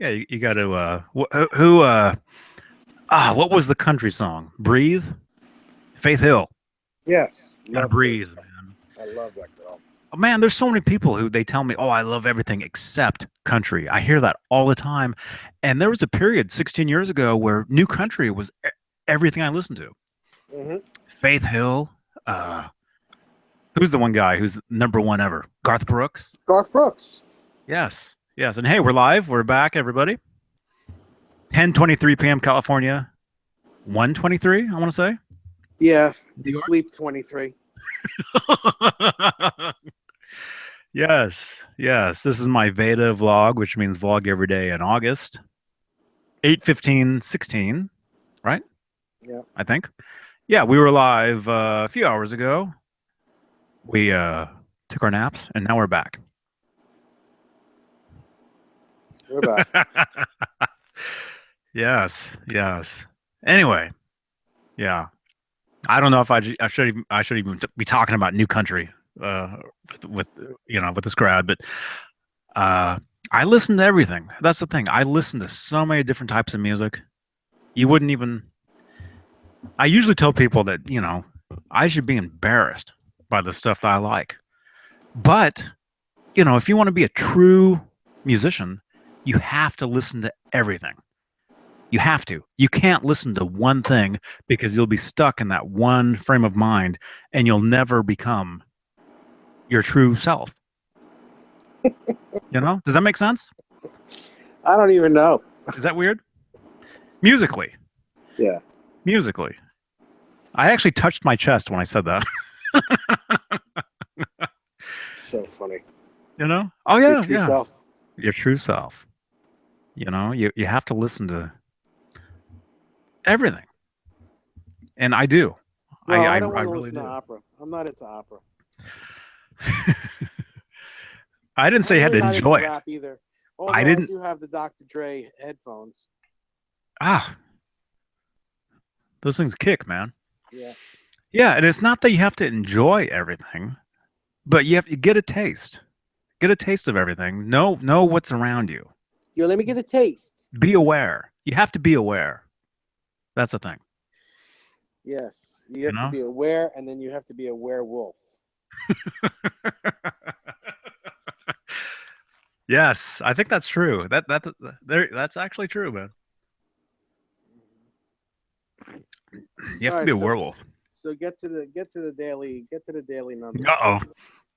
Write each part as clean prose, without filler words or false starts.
Yeah, you got to. What was the country song? Breathe. Faith Hill. Yes, Gotta love Faith. breathe, man. I love that girl. Oh, man, there's so many people who they tell me, "Oh, I love everything except country." I hear that all the time. And there was a period 16 years ago where new country was everything I listened to. Hmm. Faith Hill. Uh, who's the one guy who's number one ever? Garth Brooks. Garth Brooks. Yes, yes. And hey, we're live. We're back, everybody. 10:23 p.m. California. 1:23. I want to say. Yeah, New York. Sleep 23. Yes, yes. This is my VEDA vlog, which means vlog every day in August. 8:15:16, right? Yeah. I think. Yeah, we were live a few hours ago. We took our naps, and now we're back. We're back. Yes, yes. Anyway, yeah. I don't know if I should even be talking about new country uh, with with this crowd, but uh, I listen to everything. That's the thing. I listen to so many different types of music. You wouldn't even. I usually tell people that I should be embarrassed by the stuff that I like, but if you want to be a true musician, you have to listen to everything. You have to. You can't listen to one thing because you'll be stuck in that one frame of mind and you'll never become your true self. Does that make sense? I don't even know. Is that weird? Musically. Yeah. Musically. I actually touched my chest when I said that. So funny. Oh, Your yeah, true yeah. self. Your true self. You have to listen to everything. And I do. Well, I I don't want to really listen to do. opera. I'm not into opera. I didn't say I'm you had really to not into enjoy it. rap either. I Although I didn't. do have the Dr. Dre headphones. Ah, those things kick, man. Yeah. Yeah, and it's not that you have to enjoy everything, but you have to get a taste. Get a taste of everything. Know what's around you. Yo, let me get a taste. Be aware. You have to be aware. That's the thing. Yes. You You have to know? be aware, and then you have to be a werewolf. Yes, I think that's true. That's actually true, man. You have All to be right, a so werewolf. so get to the daily numbers. Uh-oh.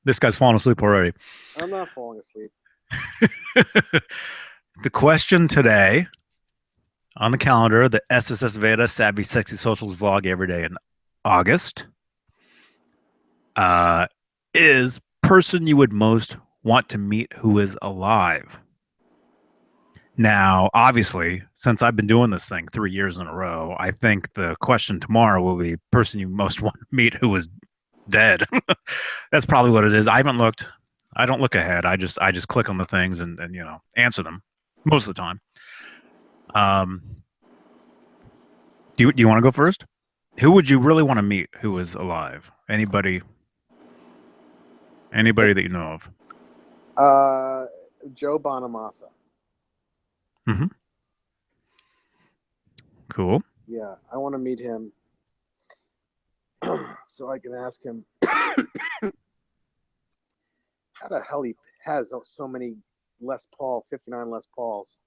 This guy's falling asleep already. I'm not falling asleep. The question today on the calendar, the SSSVEDA Savvy Sexy Socials vlog every day in August, uh, is person you would most want to meet who is alive. Now, obviously, since I've been doing this thing 3 years in a row, I think the question tomorrow will be person you most want to meet who is dead. That's probably what it is. I haven't looked. I don't look ahead. I just click on the things and answer them most of the time. Um, do you want to go first? Who would you really want to meet who is alive? Anybody that you know of? Uh, Joe Bonamassa. Hmm. Cool. Yeah, I want to meet him so I can ask him how the hell he has so many Les Paul, 59 Les Pauls.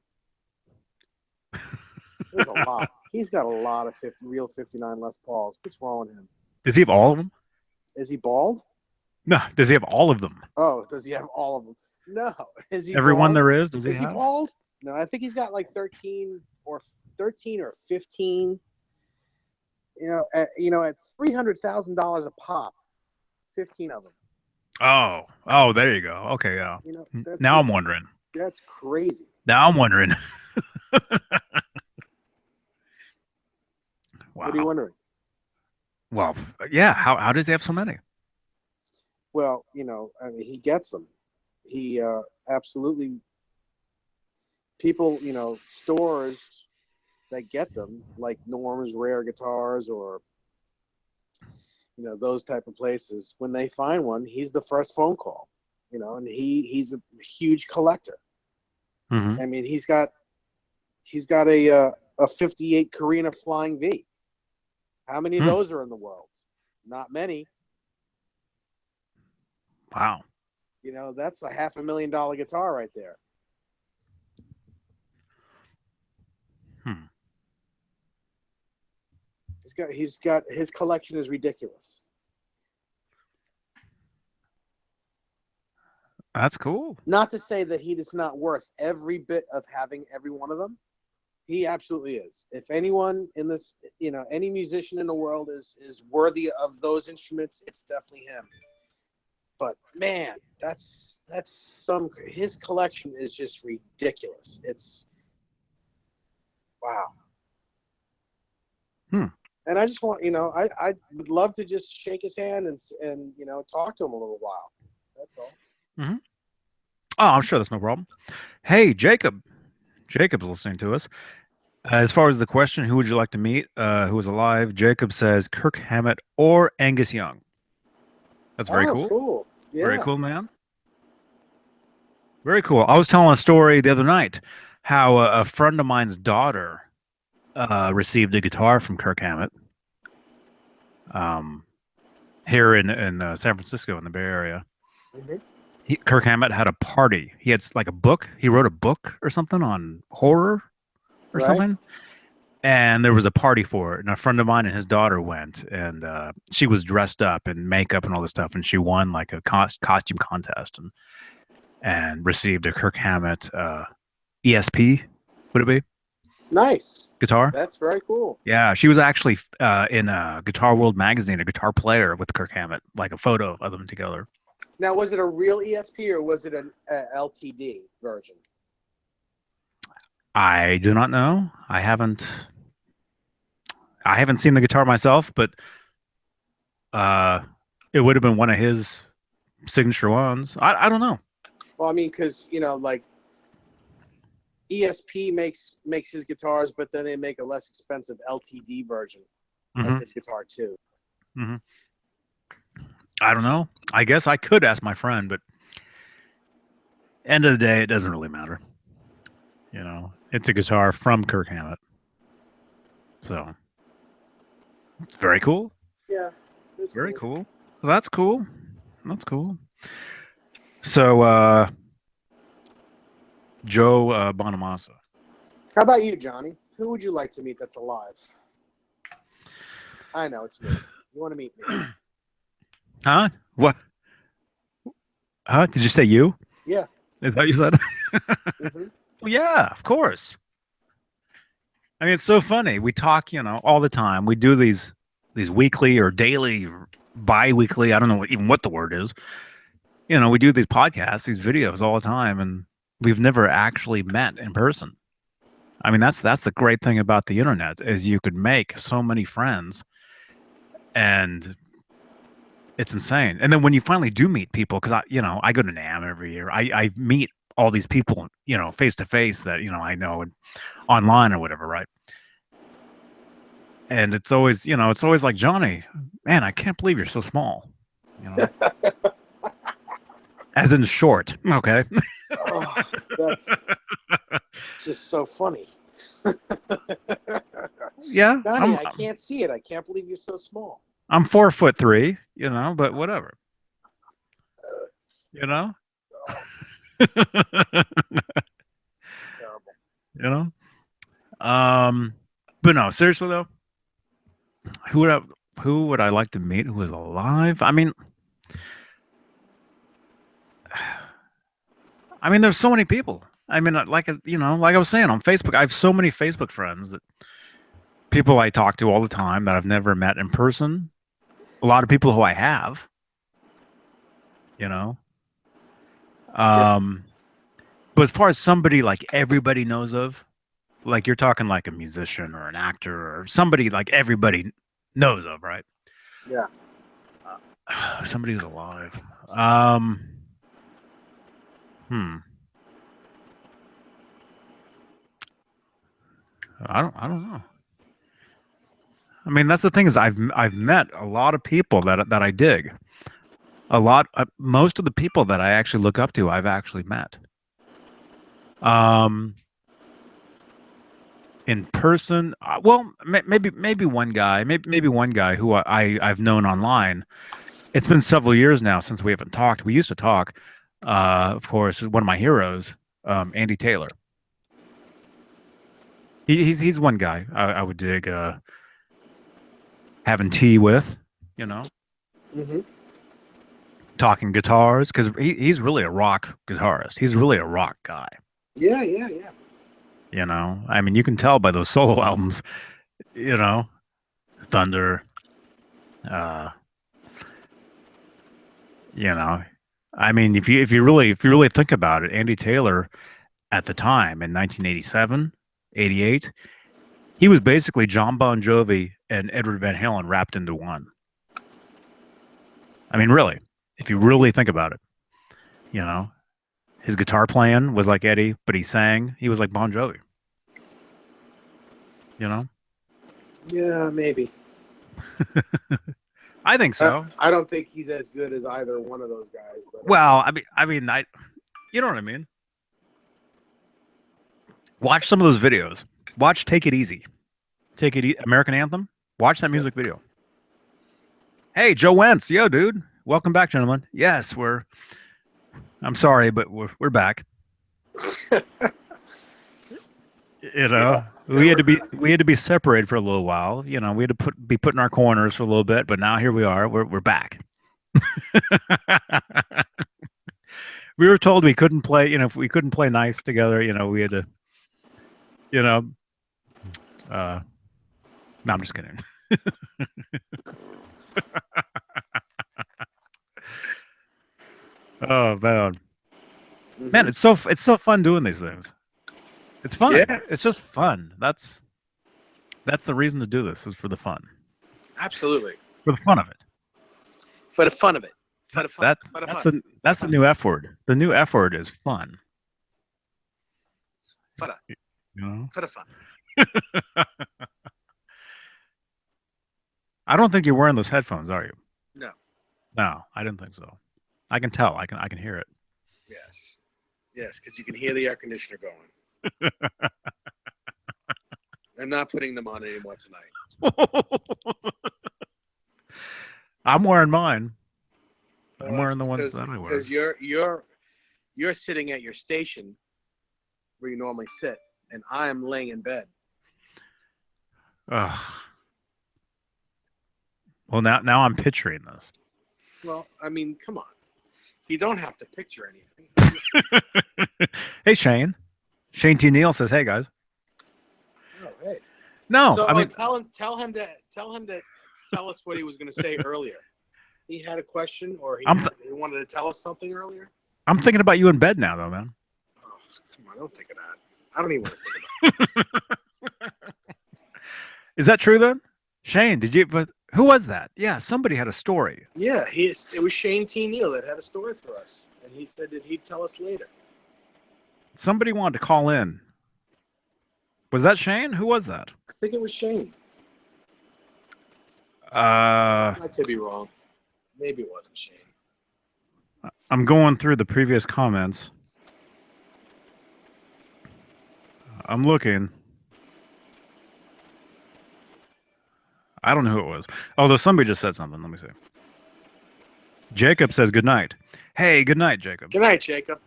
There's a lot. He's got a lot of real 59 Les Pauls. What's wrong with him? Does he have all of them? Is he bald? No. Does he have all of them? Oh, does he have all of them? No. Is he Everyone bald? there is? Does he Is he have? bald? No, I think he's got like 13 or 15. At $300,000 a pop, 15 of them. Oh, there you go. Okay, yeah. That's Now I'm wondering. that's crazy. Now I'm wondering. What are you Wow. wondering? Well, yeah. How does he have so many? Well, I mean, he gets them. He absolutely people, stores that get them, like Norm's Rare Guitars or those type of places. When they find one, he's the first phone call. And he's a huge collector. Hmm. I mean, he's got He's got a '58 Carina Flying V. How many of Hmm. those are in the world? Not many. Wow. You know, that's a $500,000 guitar right there. Hmm. He's got his collection is ridiculous. That's cool. Not to say that he is not worth every bit of having every one of them. He absolutely is. If anyone in this, you know, any musician in the world is worthy of those instruments, it's definitely him. But man, that's some his collection is just ridiculous. It's wow. Hmm. And I just want, you know, I would love to just shake his hand and you know talk to him a little while. That's all. Hmm. Oh, I'm sure that's no problem. Hey, Jacob. Jacob's listening to us. As far as the question, who would you like to meet? Who is alive? Jacob says Kirk Hammett or Angus Young. That's very Oh, cool. cool. Very Yeah. cool, man. Very cool. I was telling a story the other night how a friend of mine's daughter received a guitar from Kirk Hammett um, here in San Francisco in the Bay Area. Mhm. Kirk Hammett had a party. He had like a book. He wrote a book or something on horror or Right. something. And there was a party for it. And a friend of mine and his daughter went, and she was dressed up in makeup and all this stuff. And she won like a costume contest and received a Kirk Hammett ESP, would it be? Nice. Guitar? That's very cool. Yeah, she was actually in a Guitar World magazine, a guitar player with Kirk Hammett, like a photo of them together. Now, was it a real ESP or was it an LTD version? I do not know. I haven't seen the guitar myself, but uh, it would have been one of his signature ones. I don't know. Well, I mean, because you know, like ESP makes his guitars, but then they make a less expensive LTD version of Hmm. his guitar too. Hmm. I don't know. I guess I could ask my friend, but end of the day, it doesn't really matter. It's a guitar from Kirk Hammett, so it's very cool. Yeah, it's Very cool. cool. That's cool. That's cool. So, Joe Bonamassa. How about you, Johnny? Who would you like to meet that's alive? I know it's me. You want to meet me? Huh? What? Huh? Did you say you? Yeah. Is that what you said? Hmm. Well, yeah, of course. I mean, it's so funny. We talk, all the time. We do these weekly or daily, or bi-weekly. I don't know even what the word is. We do these podcasts, these videos all the time, and we've never actually met in person. I mean, that's the great thing about the internet is you could make so many friends, and it's insane. And then when you finally do meet people, because I go to NAM every year, I meet all these people, face to face that I know online or whatever, right? And it's always like, Johnny, man, I can't believe you're so small, you know, as in short. Okay. Oh, that's just so funny. Yeah, Johnny, I can't see it. I can't believe you're so small. I'm 4'3", but whatever, you know, Oh, it's terrible. you know. But no, seriously though, who would I, who would I like to meet who is alive? I mean, there's so many people. I mean, like I was saying on Facebook, I have so many Facebook friends that people I talk to all the time that I've never met in person. A lot of people who I have, you know. Yeah. Um, but as far as somebody like everybody knows of, like you're talking like a musician or an actor or somebody like everybody knows of, right? Yeah. Somebody who's alive. Um, hmm. I don't know. I mean, that's the thing is I've met a lot of people that I dig. Most of the people that I actually look up to, I've actually met. Um, in person. Well, maybe one guy, maybe one guy who I've known online. It's been several years now since we haven't talked. We used to talk. Of course, one of my heroes, Andy Taylor. He's one guy I would dig having tea with, you know, Hmm. talking guitars because he's really a rock guitarist. He's really a rock guy. Yeah, yeah, yeah. You know, I mean, you can tell by those solo albums. You know, Thunder. Uh, you know, I mean, if you really think about it, Andy Taylor at the time in 1987, 88, he was basically John Bon Jovi and Edward Van Halen wrapped into one. I mean, really, if you really think about it, you know, his guitar playing was like Eddie, but he sang, he was like Bon Jovi, you know? Yeah, maybe. I think so. I don't think he's as good as either one of those guys. But Well, you know what I mean? Watch some of those videos. Watch Take It Easy. American Anthem. Watch that music video. Hey, Joe Wentz. Yo, dude. Welcome back, gentlemen. Yes, I'm sorry, but we're back. You know, we had to be separated for a little while. You know, we had to be put in our corners for a little bit, but now here we are. We're back. We were told we couldn't play. You know, if we couldn't play nice together, you know, we had to. You know, no, I'm just kidding. Oh man, man, Mhm. it's so fun doing these things. It's fun. Yeah, It's just fun. That's the reason to do this is for the fun, absolutely. for the fun of it. For the fun of it. For the fun. That For the that's fun. the For the that's the fun. new F word. The new F word is fun. For the, You know, for the fun. I don't think you're wearing those headphones, are you? No. No, I didn't think so. I can tell. I can hear it. Yes. Yes, because you can hear the air conditioner going. I'm not putting them on anymore tonight. I'm wearing mine. Well, I'm that's wearing the ones that I wear. because you're sitting at your station where you normally sit, and I'm laying in bed. Ugh. Well, now I'm picturing this. Well, I mean, come on. You don't have to picture anything. Hey, Shane. Shane T. Neal says, "Hey guys." Oh, hey. No, So I mean, tell him to tell us what he was going to say earlier. He had a question, or I'm he wanted to tell us something earlier. I'm thinking about you in bed now, though, man. Oh, come on, don't think of that. I don't even want to think about Is that true then? Shane, did you? But who was that? Yeah, somebody had a story. it. Yeah, it was Shane T. Neal that had a story for us, and he said that he'd tell us later. Somebody wanted to call in. Was that Shane? Who was that? I think it was Shane. Uh, I could be wrong. Maybe it wasn't Shane. I'm going through the previous comments. I'm looking. I don't know who it was. Although somebody just said something. Let me see. Jacob says good night. Hey, good night, Jacob. Good night, Jacob.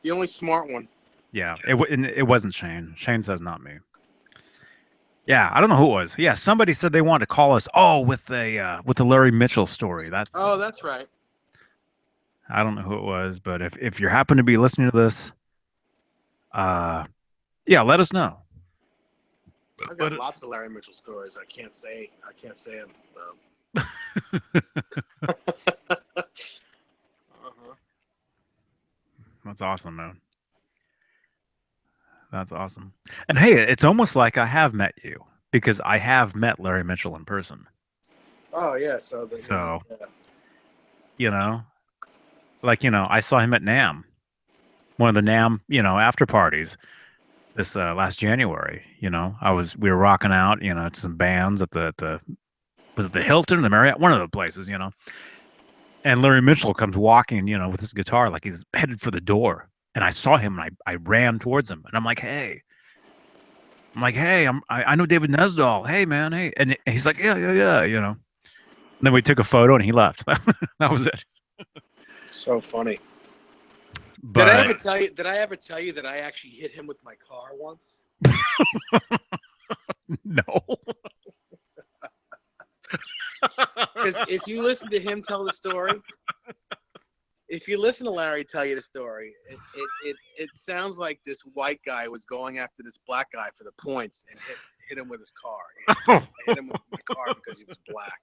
The only smart one. Yeah, it wasn't Shane. Shane says not me. Yeah, I don't know who it was. Yeah, somebody said they wanted to call us. Oh, with the Larry Mitchell story. That's right. I don't know who it was, but if you happen to be listening to this, yeah, let us know. I've got lots of Larry Mitchell stories. I can't say them. Uh-huh. That's awesome, man. That's awesome. And hey, it's almost like I have met you because I have met Larry Mitchell in person. Oh yeah, So, yeah. you know, like, I saw him at NAM, one of the NAM, after parties this last January. We were rocking out, to some bands at the was it the Hilton, the Marriott, one of the places, and Larry Mitchell comes walking, with his guitar like he's headed for the door. And I saw him and I ran towards him and I'm like, hey, I'm like, hey, I know David Nesdahl. Hey, man, hey, and he's like, yeah, yeah, yeah, you know. And then we took a photo and he left. That was it. So funny. Did I But ever tell you? Did I ever tell you that I actually hit him with my car once? no. Because if you listen to him tell the story, if you listen to Larry tell you the story, it sounds like this white guy was going after this black guy for the points and hit him with his car. I hit him with my car because he was black.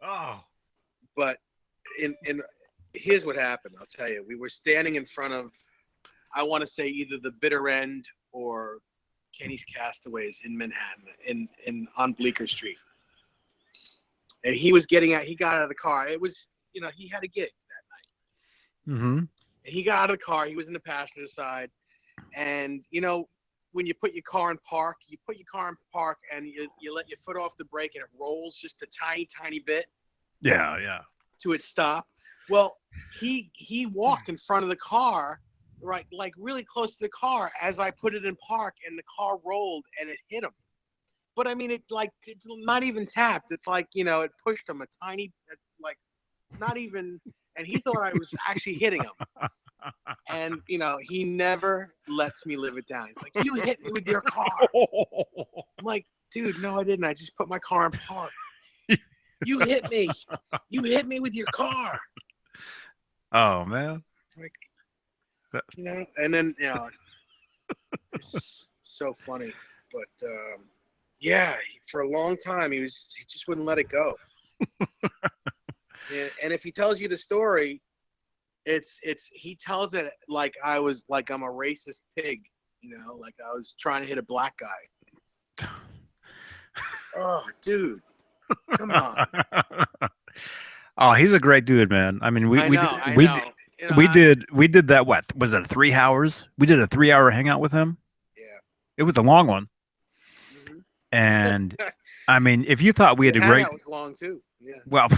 Oh. But in here's what happened. I'll tell you. We were standing in front of, I want to say either the Bitter End or Kenny's Castaways in Manhattan, in on Bleecker Street. And he was getting out. He got out of the car. It was, he had a gig that night. Mm-hmm. And he got out of the car. He was in the passenger side. And when you put your car in park, and you let your foot off the brake and it rolls just a tiny bit. Yeah, yeah. To its stop. Well, he walked in front of the car, right, like really close to the car as I put it in park, and the car rolled and it hit him. But I mean, it's not even tapped. It's like, it pushed him a tiny, like, not even, and he thought I was actually hitting him. And, he never lets me live it down. He's like, you hit me with your car. I'm like, dude, no, I didn't. I just put my car in park. You hit me. You hit me with your car. Oh, man. Like, and then, it's so funny. But, yeah, for a long time, he just wouldn't let it go. And if he tells you the story, he tells it like I'm a racist pig, like I was trying to hit a black guy. Oh, dude. Come on. Oh, he's a great dude, man. I mean, I know. we did that. What was it? 3 hours? We did a 3 hour hangout with him. Yeah. It was a long one. Mm-hmm. And I mean, if you thought we had a great, hangout was long too. Yeah. Well,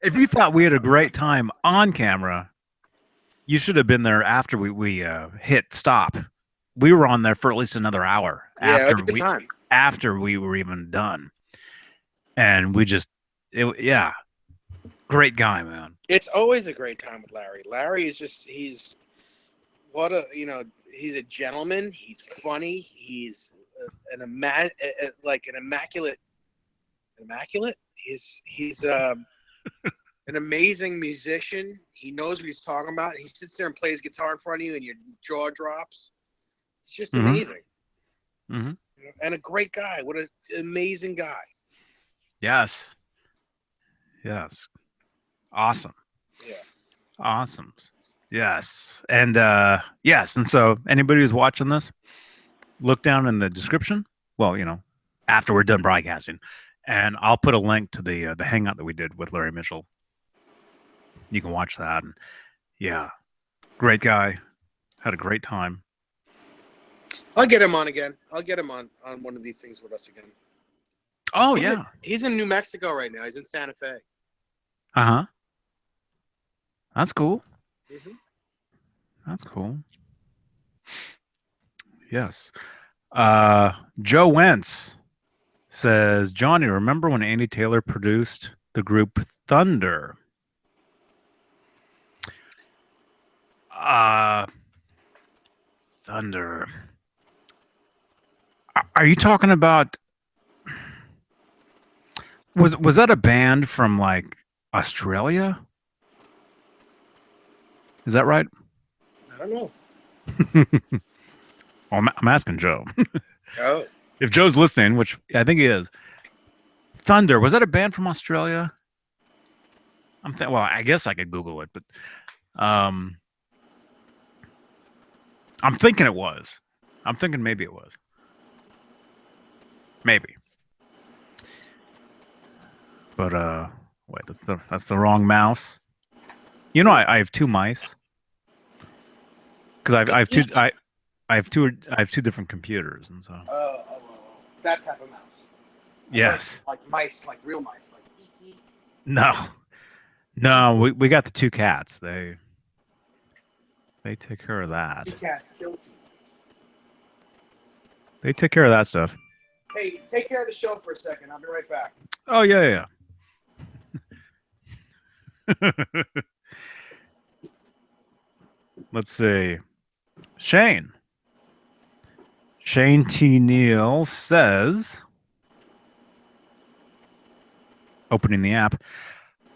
if you thought we had a great time on camera, you should have been there after we hit stop. We were on there for at least another hour after we were even done. And we just, great guy, man. It's always a great time with Larry. Larry is he's a gentleman. He's funny. He's an immaculate. He's an amazing musician. He knows what he's talking about. He sits there and plays guitar in front of you, and your jaw drops. It's just amazing. Mm-hmm. And a great guy. What an amazing guy. Yes. Yes. Awesome. Yeah. Awesome. Yes. And yes. And so anybody who's watching this, look down in the description. Well, after we're done broadcasting, and I'll put a link to the hangout that we did with Larry Mitchell. You can watch that. And yeah, great guy. Had a great time. I'll get him on again. I'll get him on one of these things with us again. Oh, he's in New Mexico right now. He's in Santa Fe. Uh-huh. That's cool. Mm-hmm. That's cool. Yes. Joe Wentz says, Johnny, remember when Andy Taylor produced the group Thunder? Thunder. Are you talking about... Was that a band from like Australia? Is that right? I don't know. Well, I'm asking Joe. Oh. If Joe's listening, which I think he is. Thunder, was that a band from Australia? Well, I guess I could Google it, but I'm thinking it was. I'm thinking maybe it was. Maybe. But wait, that's the wrong mouse. I have two mice because I have two different computers, and so. That type of mouse. Yes. Like mice, like real mice, like. No, we got the two cats. They take care of that. Two cats kill two mice. They take care of that stuff. Hey, take care of the show for a second. I'll be right back. Oh yeah, yeah. Let's see. Shane. Shane T. Neal says, opening the app,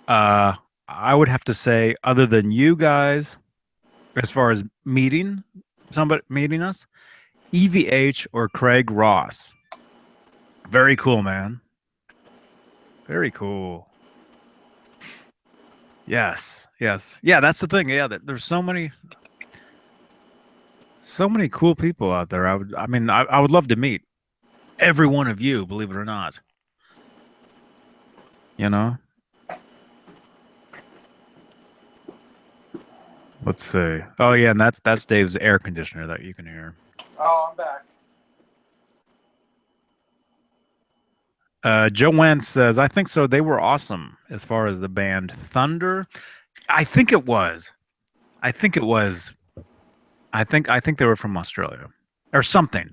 I would have to say, other than you guys, as far as meeting us, EVH or Craig Ross. Very cool, man. Very cool. Yes, yes. Yeah, that's the thing. Yeah, there's so many cool people out there. I would love to meet every one of you, believe it or not. You know? Let's see. Oh yeah, and that's Dave's air conditioner that you can hear. Oh, I'm back. Joanne says, I think so. They were awesome as far as the band Thunder. I think it was. I think it was. I think they were from Australia or something.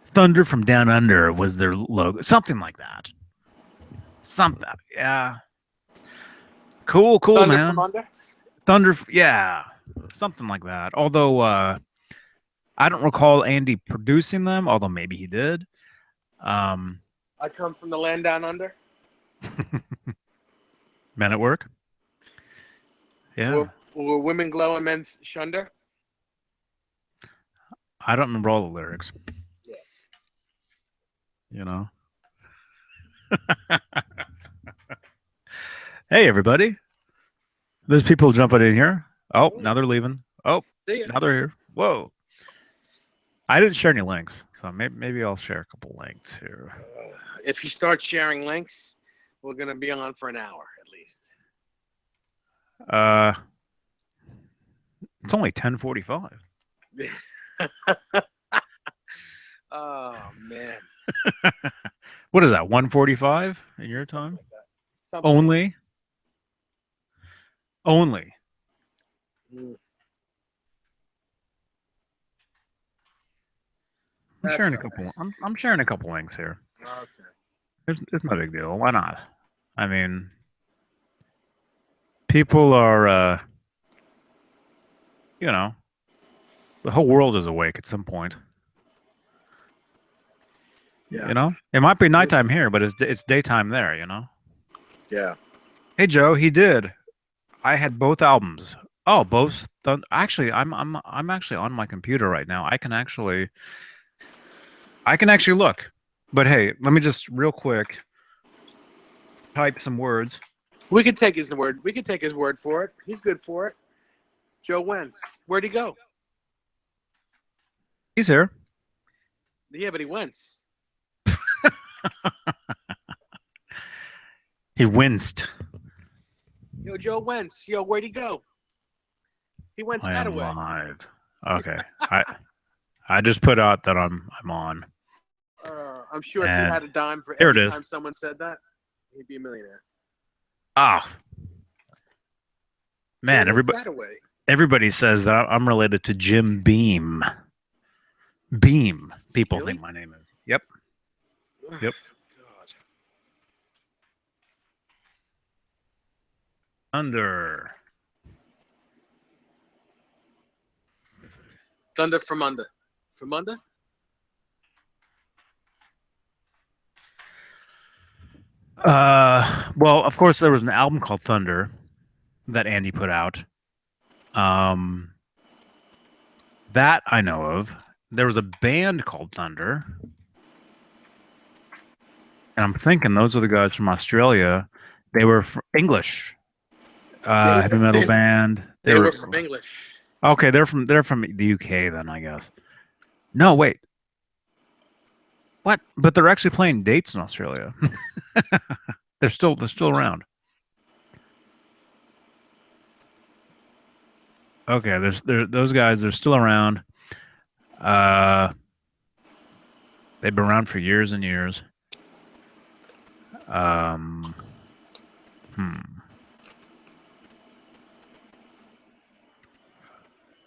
Thunder from Down Under was their logo. Something like that. Something. Yeah. Cool, Thunder man. from Under? Thunder, yeah. Something like that. Although I don't recall Andy producing them, although maybe he did. I come from the land down under. Men at Work. Yeah. Were women glow and men shunder? I don't remember all the lyrics. Yes. You know. Hey, everybody. There's people jumping in here. Oh, now they're leaving. Oh, now they're here. Whoa. I didn't share any links, so maybe I'll share a couple links here. If you start sharing links, we're going to be on for an hour at least. It's only 10:45. Oh man. What is that? 1:45 in your time? Like Only. Only. Mm. I'm sharing a couple. I'm sharing a couple links here. Okay. It's no big deal. Why not? I mean, people are, you know, the whole world is awake at some point. Yeah. You know, it might be nighttime here, but it's daytime there. You know. Yeah. Hey Joe, he did. I had both albums. Oh, both. Actually, I'm actually on my computer right now. I can actually look. But hey, let me just real quick type some words. We could take his word. We could take his word for it. He's good for it. Joe Wentz. Where'd he go? He's here. Yeah, but he went. He winced. Yo, Joe Wentz. Yo, where'd he go? He went that away. Live. Okay. I just put out that I'm on. I'm sure if he had a dime for here every it is. time someone said that, he'd be a millionaire. Ah. Man, everybody says that I'm related to Jim Beam. Beam. People think my name is. Yep. Yep. God. Thunder from under. From under? Well, of course, there was an album called Thunder that Andy put out. That I know of. There was a band called Thunder. And I'm thinking those are the guys from Australia. They were English. Heavy metal band. They were from English. Okay, they're from the UK then, I guess. No, wait. What? But they're actually playing dates in Australia. they're still around. Okay, those guys. They're still around. They've been around for years and years.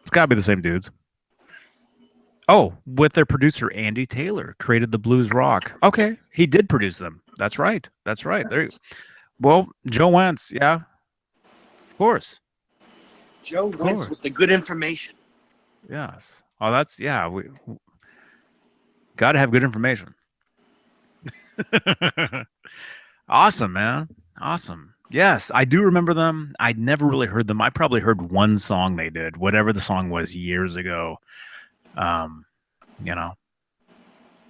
It's got to be the same dudes. Oh, with their producer Andy Taylor created the blues rock. Okay, he did produce them. That's right. That's right. There. Yes. Well, Joe Wentz. Yeah, of course, Joe of Wentz with course. the good information. Yes. Oh, that's yeah. We got to have good information. Awesome, man. Awesome. Yes, I do remember them. I'd never really heard them. I probably heard one song they did, whatever the song was years ago. Um, you know,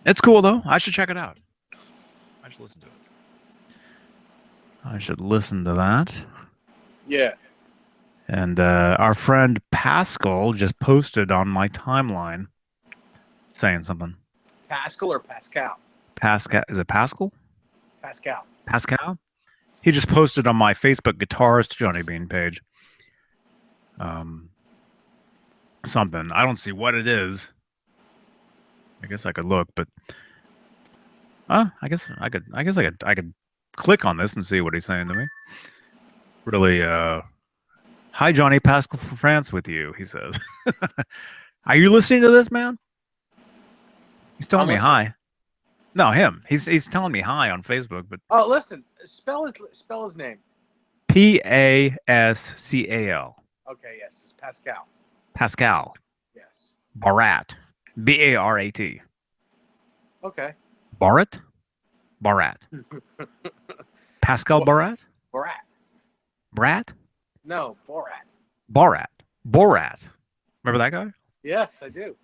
it's cool though. I should check it out. I should listen to it. I should listen to that. Yeah. And our friend Pascal just posted on my timeline saying something. Pascal or Pascal? Pascal, is it Pascal? Pascal. Pascal? He just posted on my Facebook guitarist Johnny Bean page. Um, something. I don't see what it is. I guess I could look, but I guess I could. I could click on this and see what he's saying to me. Really. Hi, Johnny Pascal from France with you. He says. Are you listening to this, man? He's telling I'm me listening. hi. No, him. He's telling me hi on Facebook, but Oh, listen. Spell his name. Pascal. Okay, yes, it's Pascal. Pascal Yes. Barat. Barat. Okay. Barat? Barat. Pascal Barat? Borat. Brat? No, Borat. Barat. Borat. Remember that guy? Yes, I do.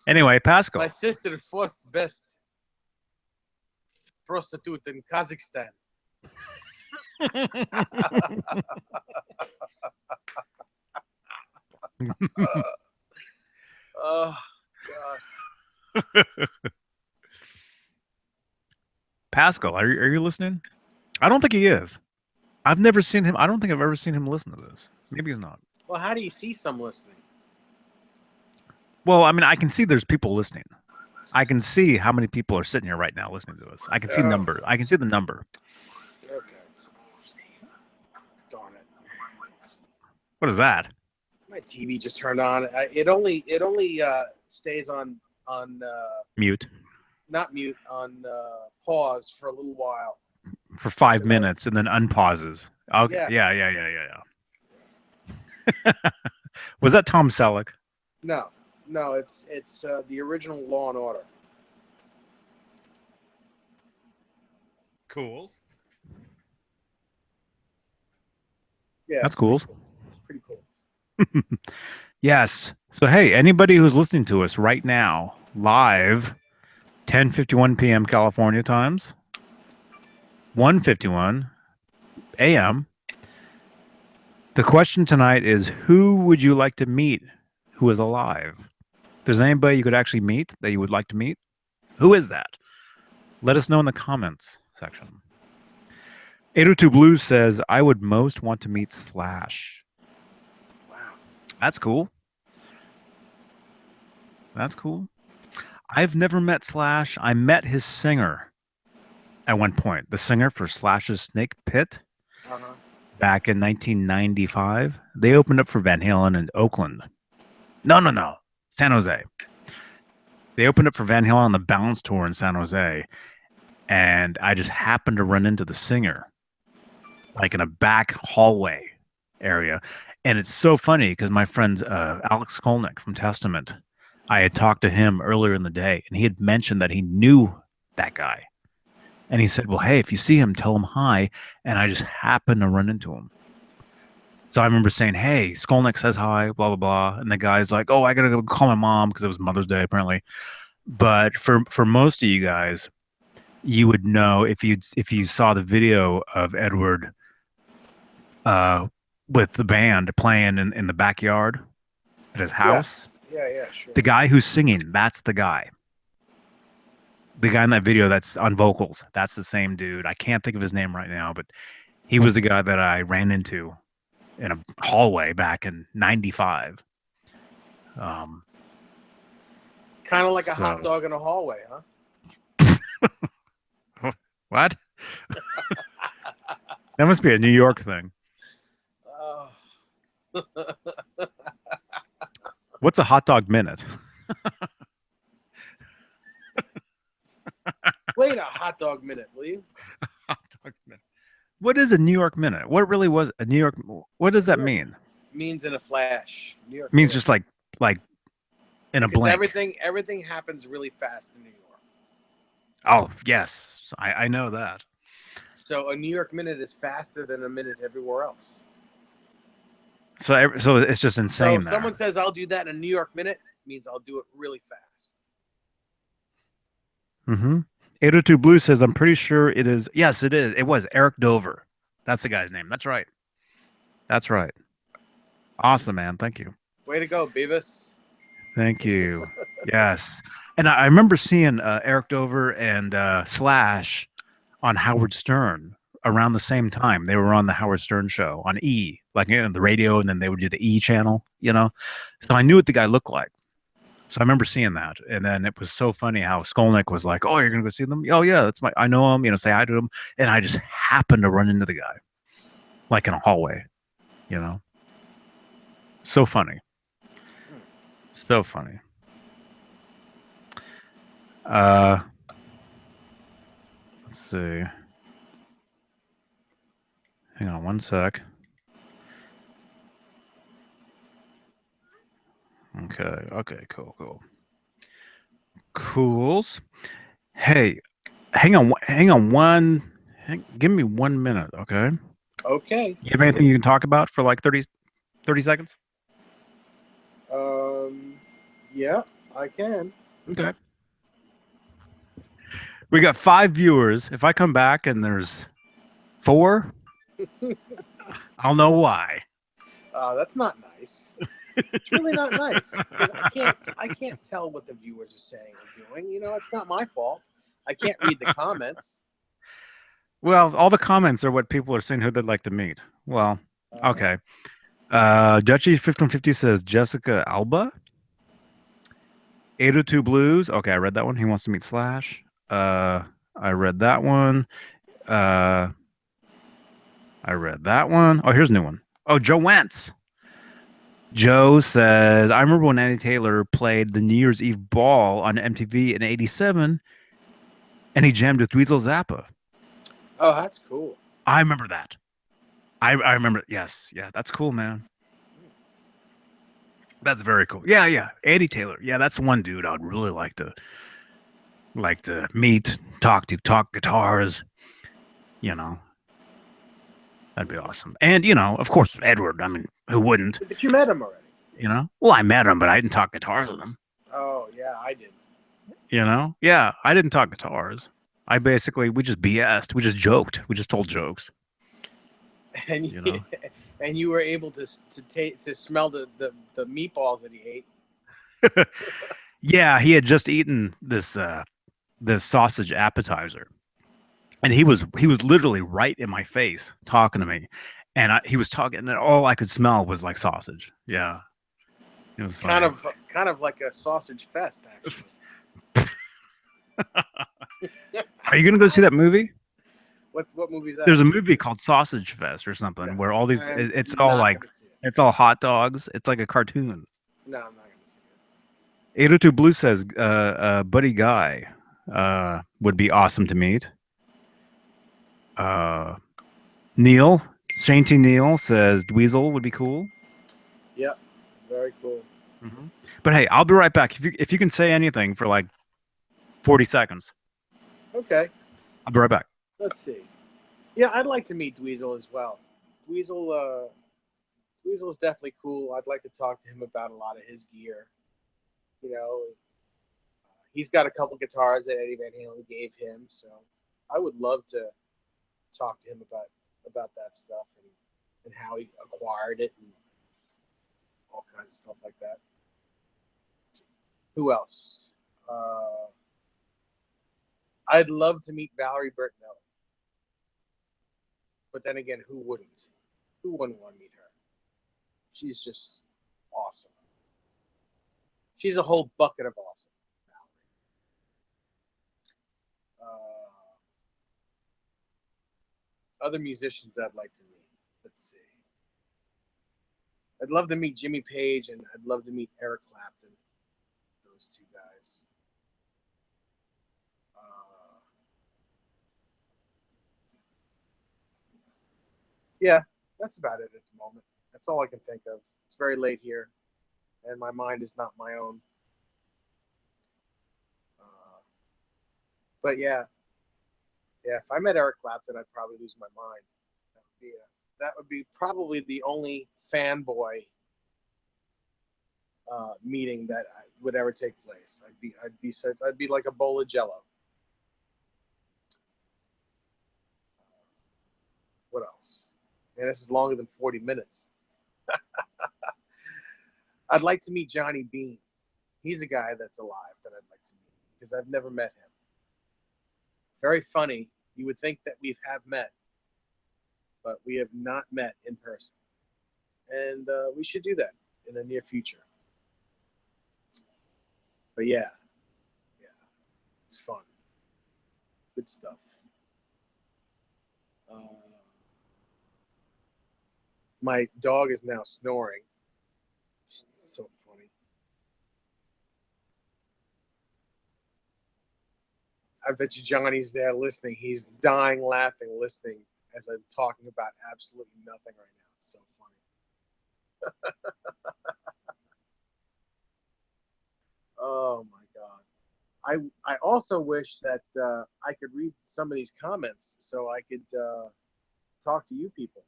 Anyway, My Pascal. sister, fourth best prostitute in Kazakhstan. Oh God. Pascal, are you listening? I don't think he is. I've never seen him. I don't think I've ever seen him listen to this. Maybe he's not. Well, how do you see some listening? Well, I mean, I can see there's people listening. I can see how many people are sitting here right now listening to us. I can see Oh, number. I can see the number. okay. Darn it. What is that? My TV just turned on. It only stays on Mute not mute on pause for a little while. for 5 'Cause minutes and then unpauses. Okay. yeah, Yeah. Was that Tom Selleck? no, no, it's the original Law and Order. Cool. Yeah, That's cool. It's pretty cool. Yes. So hey, anybody who's listening to us right now, live, 10:51 p.m. California times, 1:51 a.m. The question tonight is, who would you like to meet who is alive? If there's anybody you could actually meet that you would like to meet, who is that? Let us know in the comments section. 802 Blues says, I would most want to meet Slash. Wow. That's cool. That's cool. I've never met Slash. I met his singer at one point, the singer for Slash's Snake Pit Uh-huh. back in 1995. They opened up for Van Halen in Oakland. No. San Jose. They opened up for Van Halen on the Balance Tour in San Jose. And I just happened to run into the singer, like in a back hallway area. And it's so funny because my friend Alex Skolnick from Testament, I had talked to him earlier in the day, and he had mentioned that he knew that guy. And he said, well, hey, if you see him, tell him hi. And I just happened to run into him. So I remember saying, hey, Skolnick says hi, blah, blah, blah. And the guy's like, oh, I got to go call my mom because it was Mother's Day, apparently. But for most of you guys, you would know if you saw the video of Edward with the band playing in the backyard at his Yeah. house. Yeah, sure. The guy who's singing, that's the guy. The guy in that video that's on vocals, that's the same dude. I can't think of his name right now, but he was the guy that I ran into in a hallway back in '95. Kind of like a So hot dog in a hallway, huh? what? That must be a New York thing. Oh. What's a hot dog minute? Wait a hot dog minute, will you? Hot dog minute. What is a New York minute? What really was a New York? What does New that York mean? means in a flash. New York It means minute. just like in a Because blink. everything happens really fast in New York. Oh yes, I know that. So a New York minute is faster than a minute everywhere else. So it's just So insane if someone there. says I'll do that in a New York minute, it means I'll do it really fast. Mm-hmm. 802 Blue says I'm pretty sure it is. Yes, it is. It was Eric Dover. That's the guy's name. That's right. That's right. Awesome, man. Thank you. Way to go, Beavis. Thank you. Yes. And I remember seeing Eric Dover and Slash on Howard Stern around the same time. They were on the Howard Stern show on E, like the radio, and then they would do the E channel, you know? So I knew what the guy looked like. So I remember seeing that. And then it was so funny how Skolnick was like, "Oh, you're going to go see them? Oh, yeah, that's I know him, say hi to him." And I just happened to run into the guy, like in a hallway, you know? So funny. So funny. Uh, let's see. Hang on one sec. Okay. Okay. Cool. Cool. Cools. Hey, hang on. Hang on give me 1 minute. Okay. Okay. You have anything you can talk about for like 30 seconds? Um, yeah, I can. Okay. We got 5 viewers. If I come back and there's 4, I'll know why. That's not nice. It's really not nice because I can't tell what the viewers are saying or doing. You know, it's not my fault. I can't read the comments. Well, all the comments are what people are saying who they'd like to meet. Well, Uh, okay. Dutchy 1550 says Jessica Alba. 802 Blues. Okay, I read that one. He wants to meet Slash. I read that one. Uh, I read that one. Oh, here's a new one. Oh, Joe Wentz. Joe says, I remember when Andy Taylor played the New Year's Eve ball on MTV in '87 and he jammed with Dweezil Zappa. oh, that's cool. I remember that. I remember. Yes. Yeah. That's cool, man. That's very cool. Yeah. Yeah. Andy Taylor. Yeah. That's one dude I'd really like to meet, talk guitars, you know. That'd be awesome. And, of course, Edward. I mean, who wouldn't? But you met him already. Well, I met him, but I didn't talk guitars with him. Oh yeah, I did. Yeah, I didn't talk guitars. We just BS'd. We just joked. We just told jokes, And you know? and you were able to smell the meatballs that he ate. Yeah, he had just eaten this sausage appetizer. And he was literally right in my face talking to me. And he was talking and all I could smell was like sausage. Yeah. It was funny. Kind of like a sausage fest, actually. Are you going to go see that movie? What movie is that? There's a movie called Sausage Fest or something No, where all these I'm it's all not like gonna see it. it's all hot dogs. It's like a cartoon. No, I'm not gonna see it. 802 Blue says Buddy Guy would be awesome to meet. Uh Neil, Shane T. Neil says Dweezil would be cool. Yep, very cool. But hey, I'll be right back. If you can say anything for like 40 seconds, Okay, I'll be right back. let's see. Yeah, I'd like to meet Dweezil as well. Dweezil's definitely cool. I'd like to talk to him about a lot of his gear. You know, he's got a couple guitars that Eddie Van Halen gave him, so I would love to talk to him about that stuff and how he acquired it and all kinds of stuff like that. Who else? I'd love to meet Valerie Bertinelli. But then again, who wouldn't? Who wouldn't want to meet her? She's just awesome. She's a whole bucket of awesome. Other musicians I'd like to meet. Let's see. I'd love to meet Jimmy Page, and I'd love to meet Eric Clapton. Those two guys. Yeah, that's about it at the moment. That's all I can think of. It's very late here, and my mind is not my own. But yeah, yeah. If I met Eric Clapton, I'd probably lose my mind. That would be probably the only fanboy meeting that would ever take place. I'd be like a bowl of Jello. What else? And this is longer than 40 minutes. I'd like to meet Johnny Bean. He's a guy that's alive that I'd like to meet because I've never met him. Very funny. You would think that we have met, but we have not met in person. And we should do that in the near future. But yeah, it's fun. Good stuff. My dog is now snoring. It's so funny. I bet you Johnny's there listening. He's dying laughing listening as I'm talking about absolutely nothing right now. It's so funny. Oh my God. I also wish that I could read some of these comments so I could talk to you people.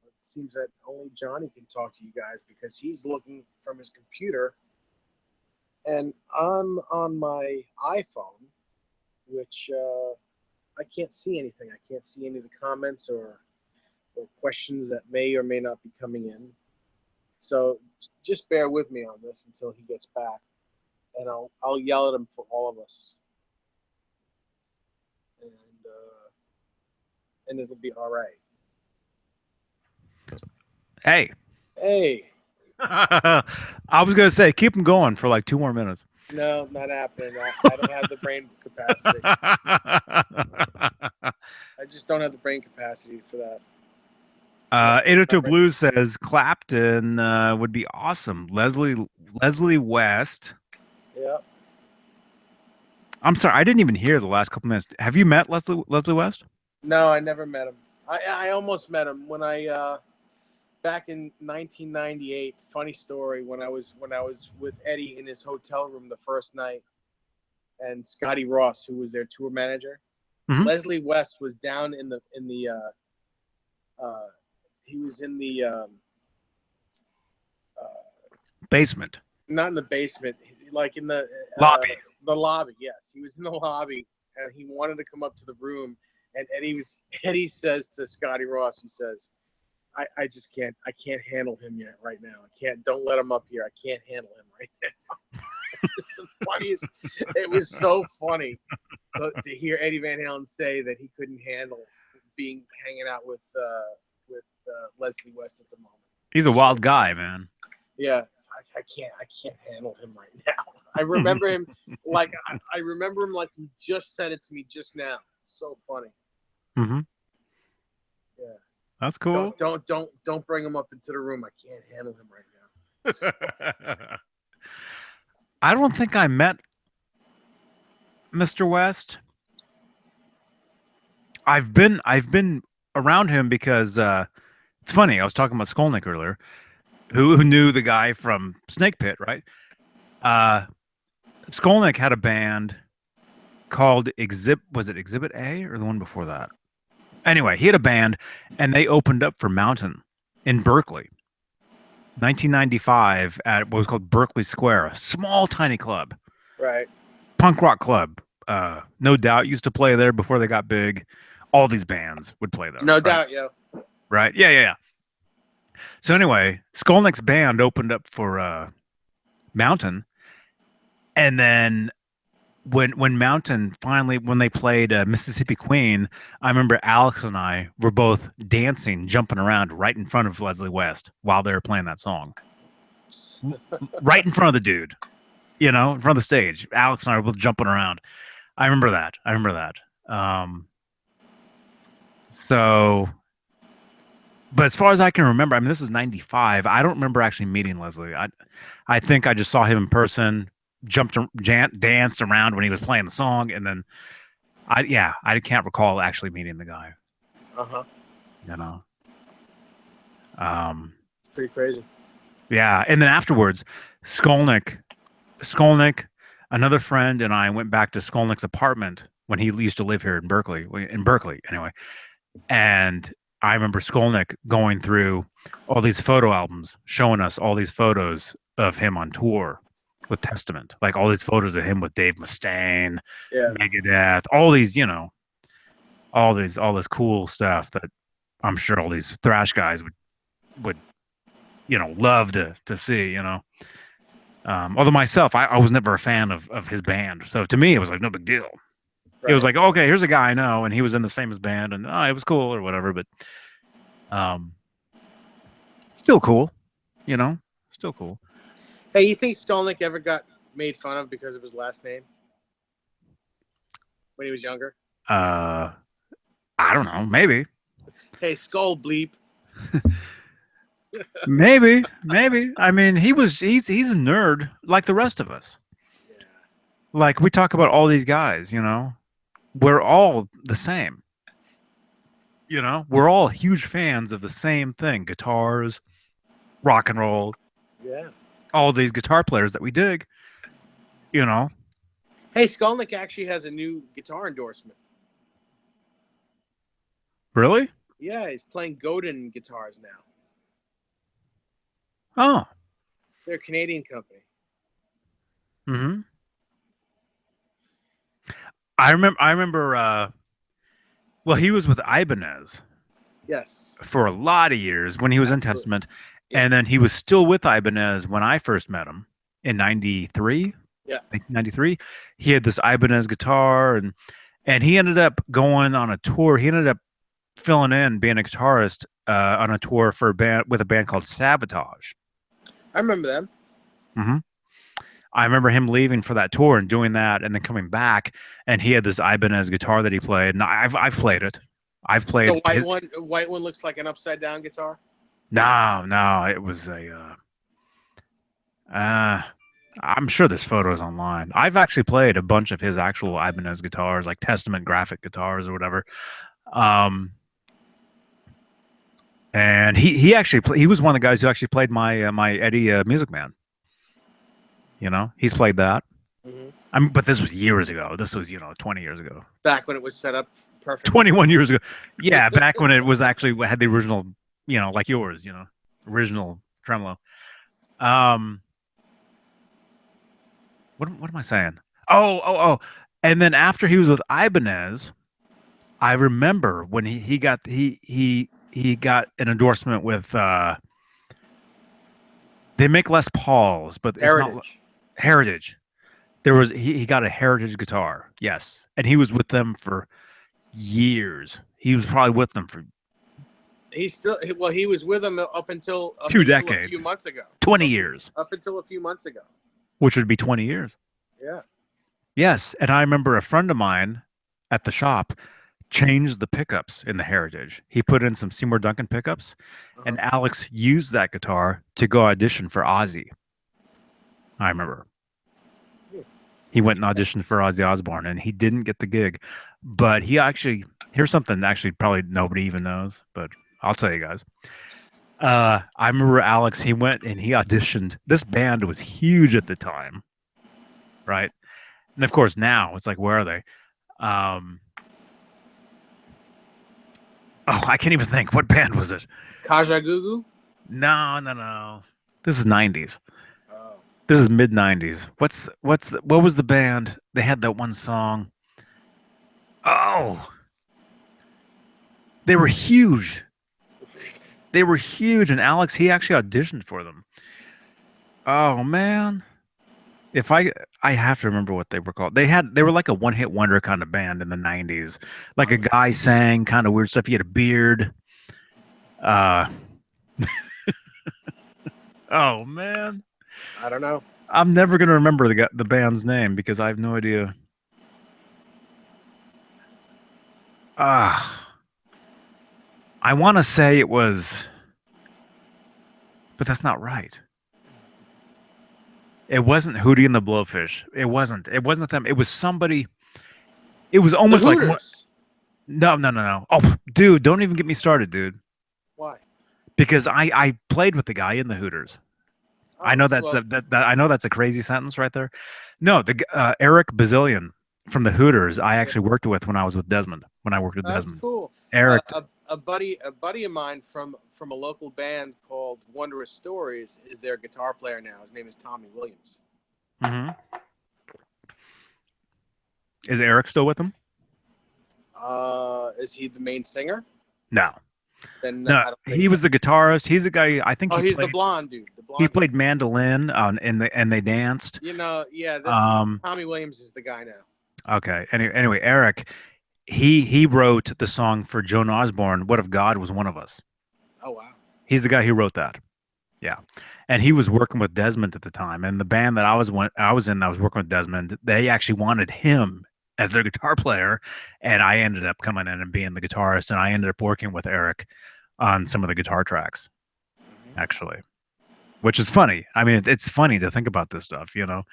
It seems that only Johnny can talk to you guys because he's looking from his computer, and I'm on my iPhone, which I can't see anything. I can't see any of the comments or questions that may or may not be coming in. So just bear with me on this until he gets back, and I'll yell at him for all of us, and it'll be all right. Hey. Hey. I was gonna say keep them going for like 2 more minutes. No, not happening. I don't have the brain capacity. I just don't have the brain capacity for that. 802 Blues says Clapton would be awesome. Leslie West. Yeah. I'm sorry, I didn't even hear the last couple minutes. Have you met Leslie West? No, I never met him. I almost met him when I back in 1998. Funny story, when I was with Eddie in his hotel room the first night, and Scotty Ross, who was their tour manager. Mm-hmm. Leslie West was down in the he was in the basement. Not in the basement, like in the lobby. The lobby, yes. He was in the lobby, and he wanted to come up to the room. And Eddie says to Scotty Ross, he says, I just can't handle him yet right now. Don't let him up here. I can't handle him right now. Just the funniest. It was so funny to hear Eddie Van Halen say that he couldn't handle hanging out with Leslie West at the moment. He's a wild guy, man. Yeah, I can't handle him right now. I remember him like he just said it to me just now. It's so funny. Mm-hmm. Yeah. That's cool. Don't bring him up into the room. I can't handle him right now. I don't think I met Mr. West. I've been around him because it's funny. I was talking about Skolnick earlier, who knew the guy from Snake Pit, right? Skolnick had a band called Was it Exhibit A or the one before that? Anyway, he had a band, and they opened up for Mountain in Berkeley, 1995 at what was called Berkeley Square, a small, tiny club. Right. Punk rock club. No Doubt used to play there before they got big. All these bands would play there. No Doubt, yeah. Right? Yeah. So anyway, Skolnick's band opened up for Mountain, and then when Mountain finally, when they played Mississippi Queen, I remember Alex and I were both dancing, jumping around right in front of Leslie West while they were playing that song. Right in front of the dude, in front of the stage. Alex and I were both jumping around. I remember that. So But as far as I can remember, I mean, this was 95. I don't remember actually meeting Leslie. I think I just saw him in person, danced around when he was playing the song, and then yeah, I can't recall actually meeting the guy, Uh huh. you know. Um, Pretty crazy. yeah, and then afterwards, Skolnick, Skolnick, another friend, and I went back to Skolnick's apartment when he used to live here in Berkeley, anyway. And I remember Skolnick going through all these photo albums, showing us all these photos of him on tour with Testament, like all these photos of him with Dave Mustaine, Yeah. Megadeth, all these, all this cool stuff that I'm sure all these thrash guys would love to see, although myself, I was never a fan of his band, so to me it was like no big deal. It was Right. like, okay, here's a guy I know, and he was in this famous band, and it was cool or whatever. But um, still cool, you know, still cool. Hey, you think Skolnick ever got made fun of because of his last name when he was younger? Uh, I don't know, maybe, Hey, Skull Bleep. maybe. I mean, he's a nerd like the rest of us. Yeah. Like we talk about all these guys, we're all the same. We're all huge fans of the same thing: guitars, rock and roll, Yeah. all these guitar players that we dig. You know, Hey, Skolnick actually has a new guitar endorsement. really? Yeah, he's playing Godin guitars now. Oh, They're a Canadian company. mm-hmm. I remember. Well, he was with Ibanez Yes. for a lot of years when he was in Absolutely. Testament, Yeah. and then he was still with Ibanez when I first met him in '93. Yeah. 1993. He had this Ibanez guitar, and he ended up going on a tour. He ended up filling in, being a guitarist on a tour for a band called Sabotage. I remember them. Hmm. I remember him leaving for that tour and doing that, and then coming back, and he had this Ibanez guitar that he played, and I've played it. I've The played white his. one. White one looks like an upside down guitar. No, it was a. Uh, I'm sure there's photos online. I've actually played a bunch of his actual Ibanez guitars, like Testament graphic guitars or whatever. Um, and he actually he was one of the guys who actually played my Eddie Music Man. He's played that. Mm-hmm. But this was years ago. This was 20 years ago, Back when it was set up perfectly. 21 years ago. Yeah, back when it was actually had the original, like yours, original tremolo. Um, what am I saying? Oh. And then after he was with Ibanez, I remember when he got an endorsement with they make Les Pauls, but it's not Heritage. Heritage. He got a Heritage guitar, yes, and he was with them for years. He was probably with them for He's still well. He was with them up two until a few decades, months ago. 20 years, Up until a few months ago. which would be 20 years. Yeah. Yes, and I remember a friend of mine at the shop changed the pickups in the Heritage. He put in some Seymour Duncan pickups, Uh-huh. and Alex used that guitar to go audition for Ozzy. I remember. He went and auditioned for Ozzy Osbourne, and he didn't get the gig. But here's something actually probably nobody even knows, but I'll tell you guys. I remember Alex, he went and he auditioned. This band was huge at the time, right? And of course now it's like, where are they? Um, oh, I can't even think. What band was it? Kajagoogoo? No. This is '90s. Oh. This is mid '90s. What was the band? They had that one song. Oh, they were huge. They were huge, and Alex, he actually auditioned for them. Oh man, if I have to remember what they were called. They were like a one hit wonder kind of band in the '90s. Like a guy sang kind of weird stuff. He had a beard. Uh, oh man, I don't know. I'm never gonna remember the band's name because I have no idea. Ah, I want to say it was, but that's not right. It wasn't Hootie and the Blowfish. It wasn't. It wasn't them. It was somebody. It was The almost like Hooters. no, no, no, no. Oh, dude, don't even get me started, dude. Why? Because I played with the guy in the Hooters. I Oh, know that's well, that I know that's a crazy sentence right there. No, the Eric Bazillion from the Hooters. I yeah, actually worked with when I was with Desmond. When I worked with that's Desmond, cool. Eric. A buddy of mine from a local band called Wondrous Stories is their guitar player now. His name is Tommy Williams. Mhm. Is Eric still with them? Is he the main singer? No, Then no. I don't think He so. was the guitarist. He's the guy. I think Oh, he's the blonde dude. The he blonde dude. played mandolin on and they danced. Yeah, this Um. Tommy Williams is the guy now. Okay. Anyway, Eric. He wrote the song for Joan Osborne. What if God was one of us? Oh wow. He's the guy who wrote that. Yeah. And he was working with Desmond at the time. And the band that I was in, I was working with Desmond. They actually wanted him as their guitar player, and I ended up coming in and being the guitarist. And I ended up working with Eric on some of the guitar tracks, Mm-hmm. actually, which is funny. I mean, it's funny to think about this stuff, you know.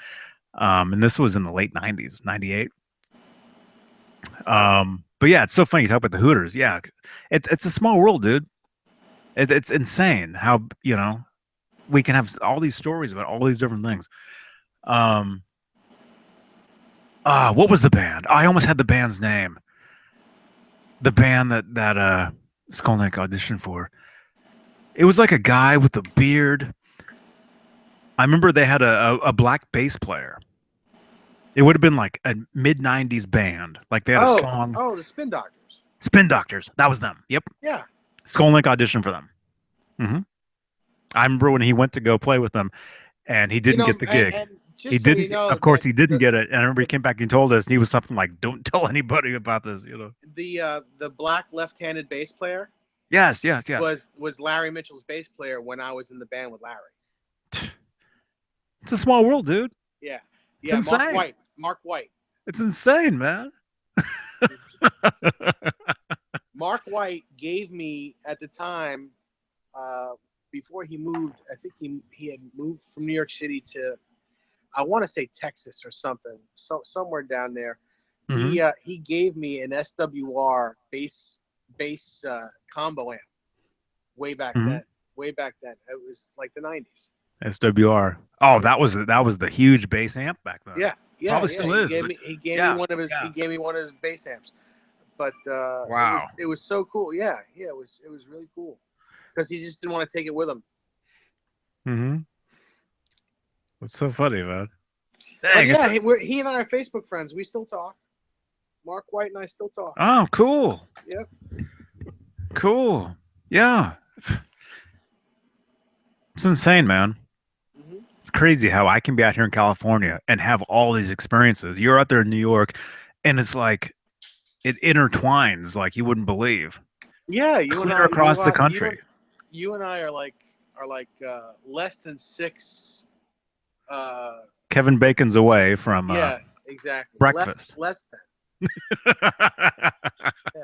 And this was in the late '90s, '98. Wow. But yeah, it's so funny you talk about the Hooters. Yeah, it's a small world, dude. It's insane how we can have all these stories about all these different things. Um, what was the band? I almost had the band's name. The band that Skolnick auditioned for. It was like a guy with a beard. I remember they had a black bass player. It would have been like a mid '90s band. Like they had a song. Oh, the Spin Doctors. Spin Doctors. That was them. Yep. Yeah. Skolnick auditioned for them. Hmm. I remember when he went to go play with them, and he didn't get the gig. And He just so you didn't. know Of course, that he didn't the get it. And I remember he came back and told us, and he was something like, "Don't tell anybody about this." the black left-handed bass player Yes, yes, yes. was Larry Mitchell's bass player when I was in the band with Larry. It's a small world, dude. Yeah. It's Yeah, Mark insane. White. Mark White. It's insane, man. Mark White gave me at the time, uh, before he moved. I think he had moved from New York City to, I want to say Texas or something, so somewhere down there. Hmm. He gave me an SWR bass combo amp way back Hmm. then. Way back then, it was like the '90s. SWR. Oh, that was the huge bass amp back then. Yeah, yeah, Probably yeah. still is, but He gave me yeah, one of his yeah. he gave me one of his bass amps. But Wow. it was so cool. Yeah, yeah. It was really cool because he just didn't want to take it with him. Hmm. That's so funny, man. But Dang, yeah, he and I are Facebook friends. We still talk. Mark White and I still talk. oh, cool, Yep. cool. Yeah, it's insane, man. Hmm. It's crazy how I can be out here in California and have all these experiences. You're out there in New York, and it's like it intertwines like you wouldn't believe. Yeah, you and Clear I, across the country. you and I are like less than six. Kevin Bacon's away from Yeah, exactly. breakfast. Less than. Yeah.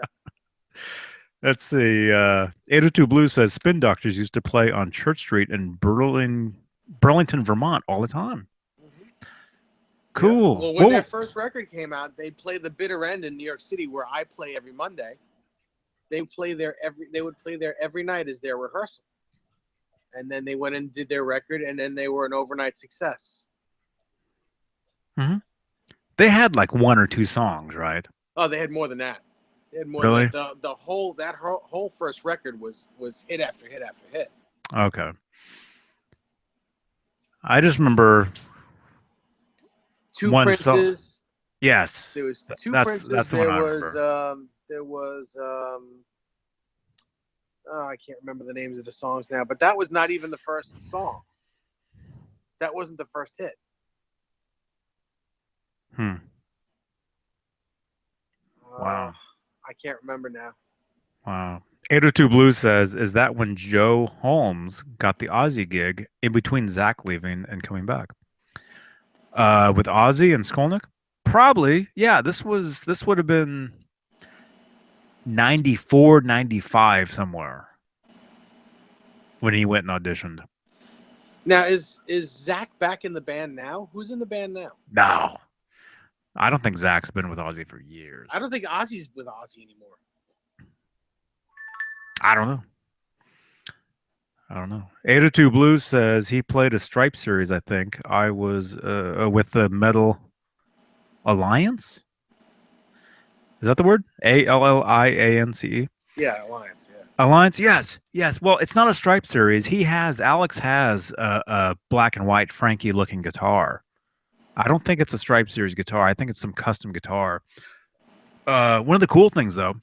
Let's see. 802 Blue says Spin Doctors used to play on Church Street in Burlington, Vermont all the time. Hmm. Yeah. Cool. Well, when their Well, first record came out, they played the Bitter End in New York City, where I play every Monday. They would play there every night as their rehearsal, and then they went and did their record, and then they were an overnight success. mhm. They had like one or two songs, right? Oh, they had more than that. They had more than Really? that. The whole first record was hit after hit after hit. Okay. I just remember Two one song. Princes. Yes. There was two That's Princes. the one I remember. There was oh, I can't remember the names of the songs now, but that was not even the first song. That wasn't the first hit. Hmm. Uh, Wow. I can't remember now. Wow. 802 Blue says, is that when Joe Holmes got the Ozzy gig in between Zach leaving and coming back? With Ozzy and Skolnick? Probably. Yeah, this would have been 94, 95 somewhere when he went and auditioned. Now, is Zach back in the band now? Who's in the band now? No, I don't think Zach's been with Ozzy for years. I don't think Ozzy's with Ozzy anymore. I don't know. I don't know. 802 Blues says he played a Stripe series, I think. I was with the Metal Alliance. Is that the word? Alliance? Yeah, Alliance. Yeah. Alliance, yes, yes. Well, it's not a Stripe series. Alex has a black and white Frankie looking guitar. I don't think it's a Stripe series guitar. I think it's some custom guitar. One of the cool things though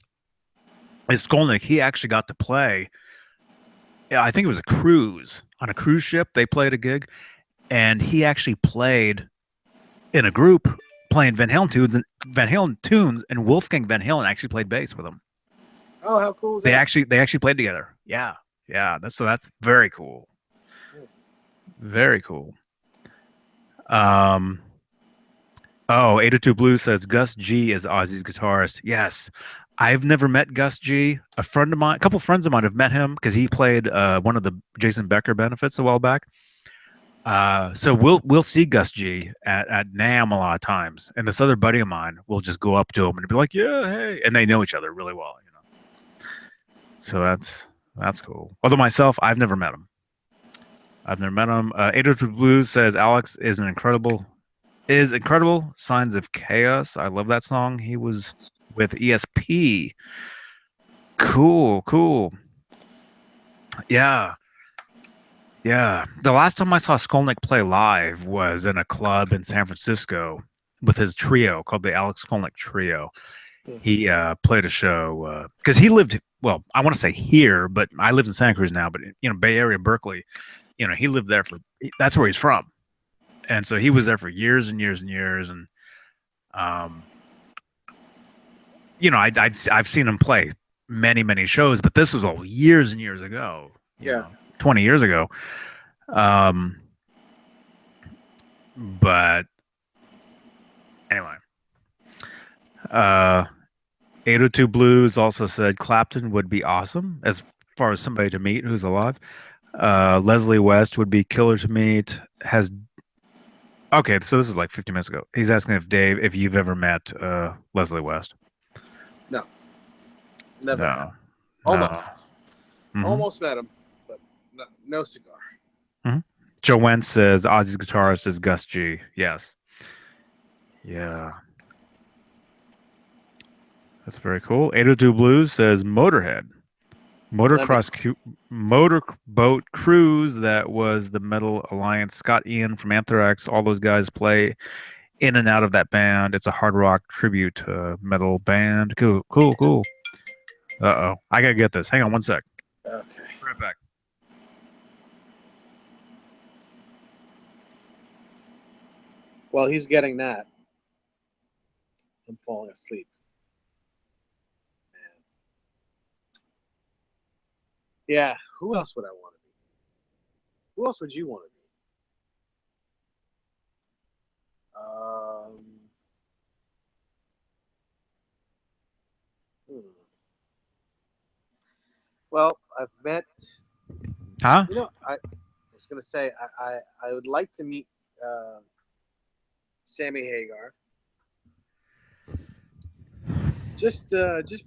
is Skolnick. He actually got to play. I think it was a cruise on a cruise ship. They played a gig, and he actually played in a group playing Van Halen tunes, and Wolfgang Van Halen actually played bass with him. Oh, how cool is They that? actually played together. Yeah, yeah. That's very cool. Very cool. Oh, 802 Blues says Gus G is Ozzy's guitarist. Yes. I've never met Gus G. A couple friends of mine have met him because he played one of the Jason Becker benefits a while back. So we'll see Gus G at NAMM a lot of times, and this other buddy of mine will just go up to him and be like, "Yeah, hey," and they know each other really well, you know. So that's cool. Although myself, I've never met him. 802 Blues says Alex is incredible. Signs of Chaos. I love that song. He was with ESP. Cool. Yeah. Yeah. The last time I saw Skolnick play live was in a club in San Francisco with his trio called the Alex Skolnick Trio. He played a show because he lived, well, I want to say here, but I live in Santa Cruz now, but you know, Bay Area, Berkeley, you know, he lived there that's where he's from. And so he was there for years and years and years. And, you know, I've seen him play many shows, but this was all years and years ago. You know, 20 years ago. But anyway, 802 Blues also said Clapton would be awesome as far as somebody to meet who's alive. Leslie West would be killer to meet. Okay, so this is like 50 minutes ago. He's asking if you've ever met Leslie West. No. Never. No. Almost. No. Almost met him, but no cigar. Mm-hmm. Joe Wentz says Ozzy's guitarist is Gus G. Yes. Yeah. That's very cool. 802 Blues says Motorhead. Motorboat cruise that was the Metal Alliance. Scott Ian from Anthrax. All those guys play in and out of that band. It's a hard rock tribute metal band. Cool. Uh-oh. I gotta get this. Hang on one sec. Okay. Right back. While he's getting that, I'm falling asleep. Yeah, who else would I want to be? Who else would you want to be? Well, I've met. Huh? You know, I was going to say I would like to meet Sammy Hagar. Just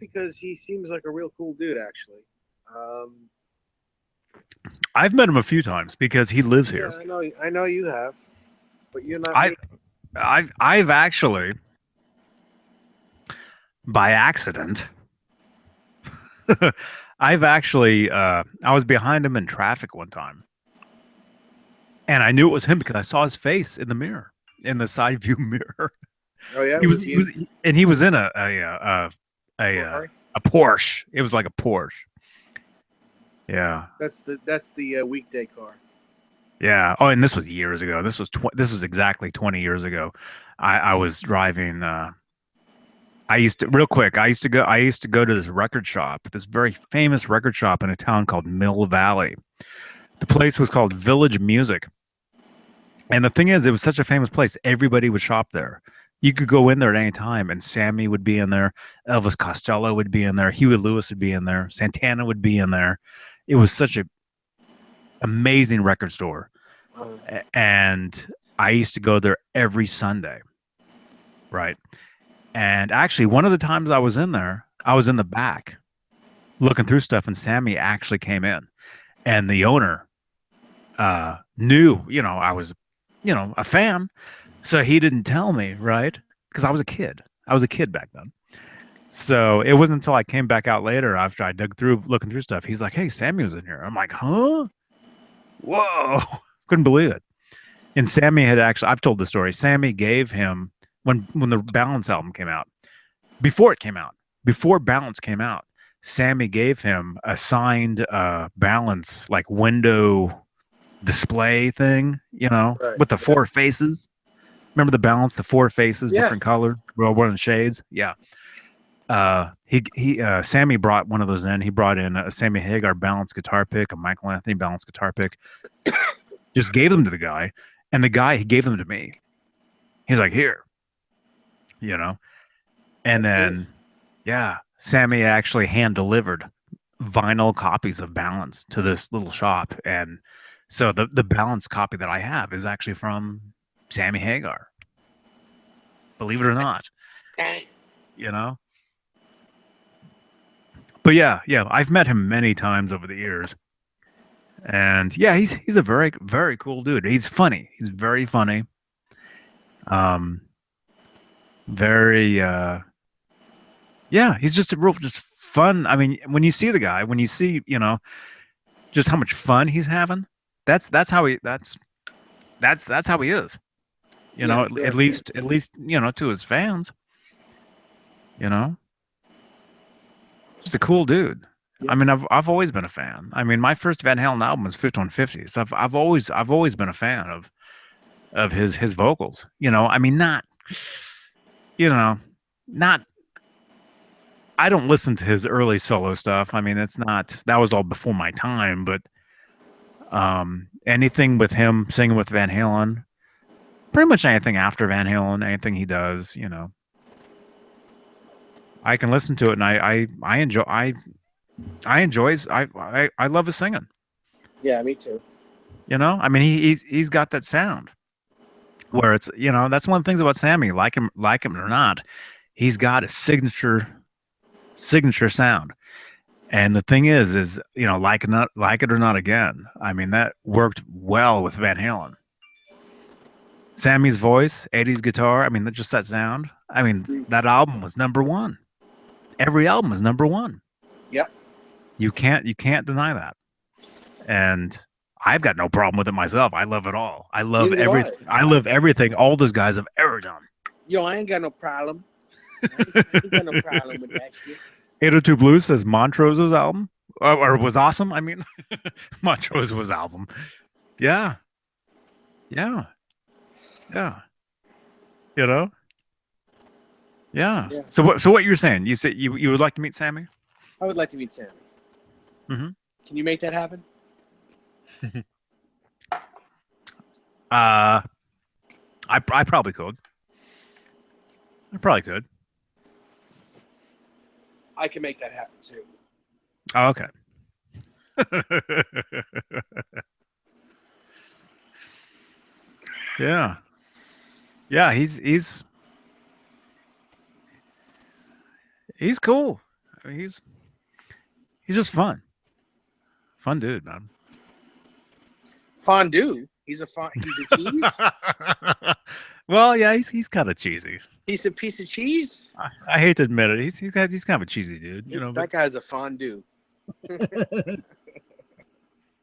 because he seems like a real cool dude, actually. I've met him a few times because he lives here. Yeah, I know you have, but you're not. I've actually, by accident, I was behind him in traffic one time, and I knew it was him because I saw his face in the mirror, in the side view mirror. Oh yeah, he was in a Porsche. It was like a Porsche. Yeah. That's the weekday car. Yeah. Oh, and this was years ago. This was exactly 20 years ago. I was driving. I used to go to this record shop, this very famous record shop in a town called Mill Valley. The place was called Village Music. And the thing is, it was such a famous place. Everybody would shop there. You could go in there at any time, and Sammy would be in there, Elvis Costello would be in there, Huey Lewis would be in there, Santana would be in there. It was such a amazing record store, Uh, and I used to go there every Sunday, right? And actually, one of the times I was in there, I was in the back looking through stuff, and Sammy actually came in, and the owner knew, I was, a fan, so he didn't tell me, right? Because I was a kid. I was a kid back then. So it wasn't until I came back out later after I dug through looking through stuff. He's like, "Hey, Sammy was in here." I'm like, "Huh? Whoa!" Couldn't believe it. And Sammy had actually, I've told the story. Sammy gave him when the Balance album came out, before it came out, before Balance came out, Sammy gave him a signed Balance like window display thing, right. with the four faces. Remember the Balance, the four faces, Yeah. different colors, well, one in shades. Yeah. Sammy brought one of those in. He brought in a Sammy Hagar Balance guitar pick, a Michael Anthony Balance guitar pick. Just gave them to the guy, and the guy he gave them to me. He's like, "Here," you know. And That's good. then, yeah, Sammy actually hand delivered vinyl copies of Balance to this little shop, and so the Balance copy that I have is actually from Sammy Hagar. Believe it or not, Dang. you know. But yeah, I've met him many times over the years, and yeah, he's a very very cool dude. He's funny. He's very funny. Um, very yeah, he's just a real just fun. I mean, when you see the guy, when you see just how much fun he's having, that's how he that's how he is. Yeah, At sure. least to his fans. You know, just a cool dude. I Yeah. mean, I've always been a fan. I mean, my first Van Halen album was 5150, so I've always been a fan of his vocals. I mean, you know, not. I don't listen to his early solo stuff. I mean, it's not that was all before my time, but anything with him singing with Van Halen, pretty much anything after Van Halen, anything he does, I can listen to it, and I enjoy I enjoy I love his singing. Yeah, me too. I mean, he's got that sound where it's that's one of the things about Sammy, like him or not, he's got a signature sound. And the thing is like it or not again. I mean, that worked well with Van Halen. Sammy's voice, Eddie's guitar. I mean, just that sound. I mean, Mm. that album was number one. Every album was number one. Yep. You can't deny that. And I've got no problem with it myself. I love it all. I love Neither do every. I. I love everything all those guys have ever done. Yo, I ain't got no problem. I ain't got no problem with that shit. 802 Blues says Montrose's album or was awesome. I mean, Montrose was album. Yeah, yeah, yeah. You know, yeah. Yeah. So what you're saying? You said you would like to meet Sammy? I would like to meet Sammy. Mm-hmm. Can you make that happen? I probably could. I probably could. I can make that happen too. Oh, okay. Yeah, yeah. He's cool. I mean, he's just fun dude, man. Fondue. He's a cheese. Well, yeah, he's kind of cheesy. He's a piece of cheese. I hate to admit it. He's kind of a cheesy dude, but That guy's a fondue.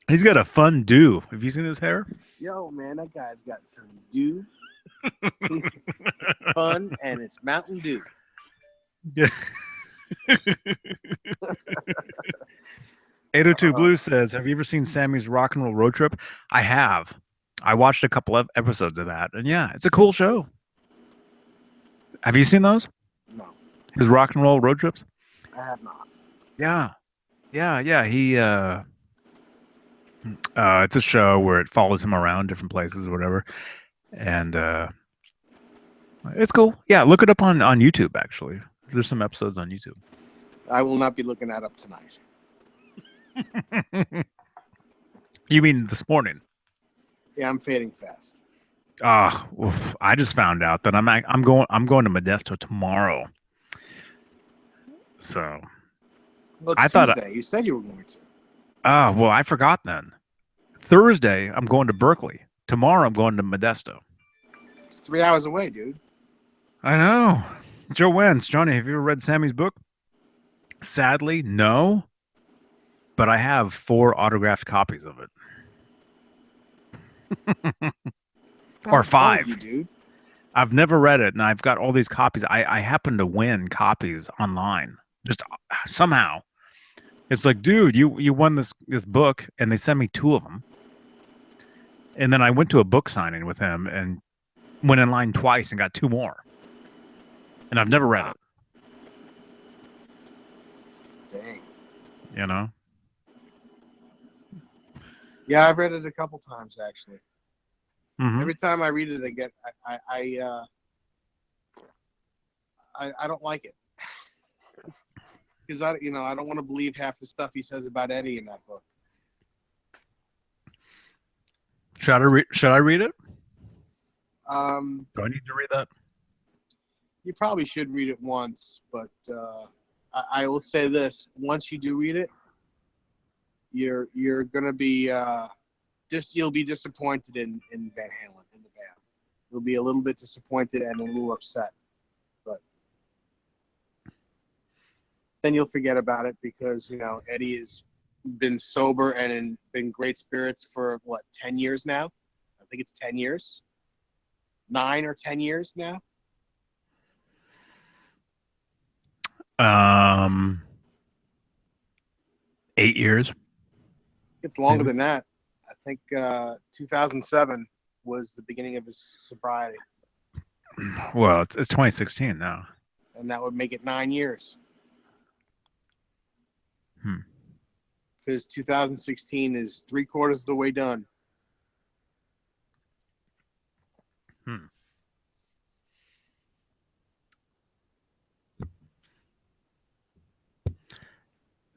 he's got a fun do. Have you seen his hair? Yo, man, that guy's got some dew. It's fun, and it's Mountain Dew. Yeah. 802 Blue says, "Have you ever seen Sammy's Rock and Roll Road Trip?" I have. I watched a couple of episodes of that, and yeah, it's a cool show. Have you seen those? No, His Rock and Roll Road Trips? I have not. Yeah, yeah. It's a show where it follows him around different places or whatever, and It's cool. Yeah, look it up on YouTube. Actually, there's some episodes on YouTube. I will not be looking that up tonight. You mean this morning? Yeah, I'm fading fast. I just found out that I'm going to Modesto tomorrow. So Well, I it's thought, Tuesday. You said you were going to. well, I forgot then. Thursday, I'm going to Berkeley. Tomorrow, I'm going to Modesto. It's 3 hours away, dude. I know. Joe Wentz. Johnny, have you ever read Sammy's book? Sadly, no. But I have 4 autographed copies of it. Or What's wrong with 5. you, dude? I've never read it, and I've got all these copies. I happen to win copies online. Just somehow. It's like, dude, you won this book, and they sent me 2 of them. And then I went to a book signing with him and went in line twice and got 2 more. And I've never read it. Dang. You know? Yeah, I've read it a couple times actually. Mm-hmm. Every time I read it again, I don't like it because I don't want to believe half the stuff he says about Eddie in that book. Should I read it? Do I need to read that? You probably should read it once, but I will say this: once you do read it, you're gonna be you'll be disappointed in Van Halen in the band. You'll be a little bit disappointed and a little upset, but then you'll forget about it because Eddie has been sober and in been great spirits for what 10 years now. I think it's 10 years, 9 or 10 years now. 8 years. It's longer Maybe. than that. I think 2007 was the beginning of his sobriety, Well, it's 2016 now. and that would make it 9 years. Because 2016 is 3/4 of the way done.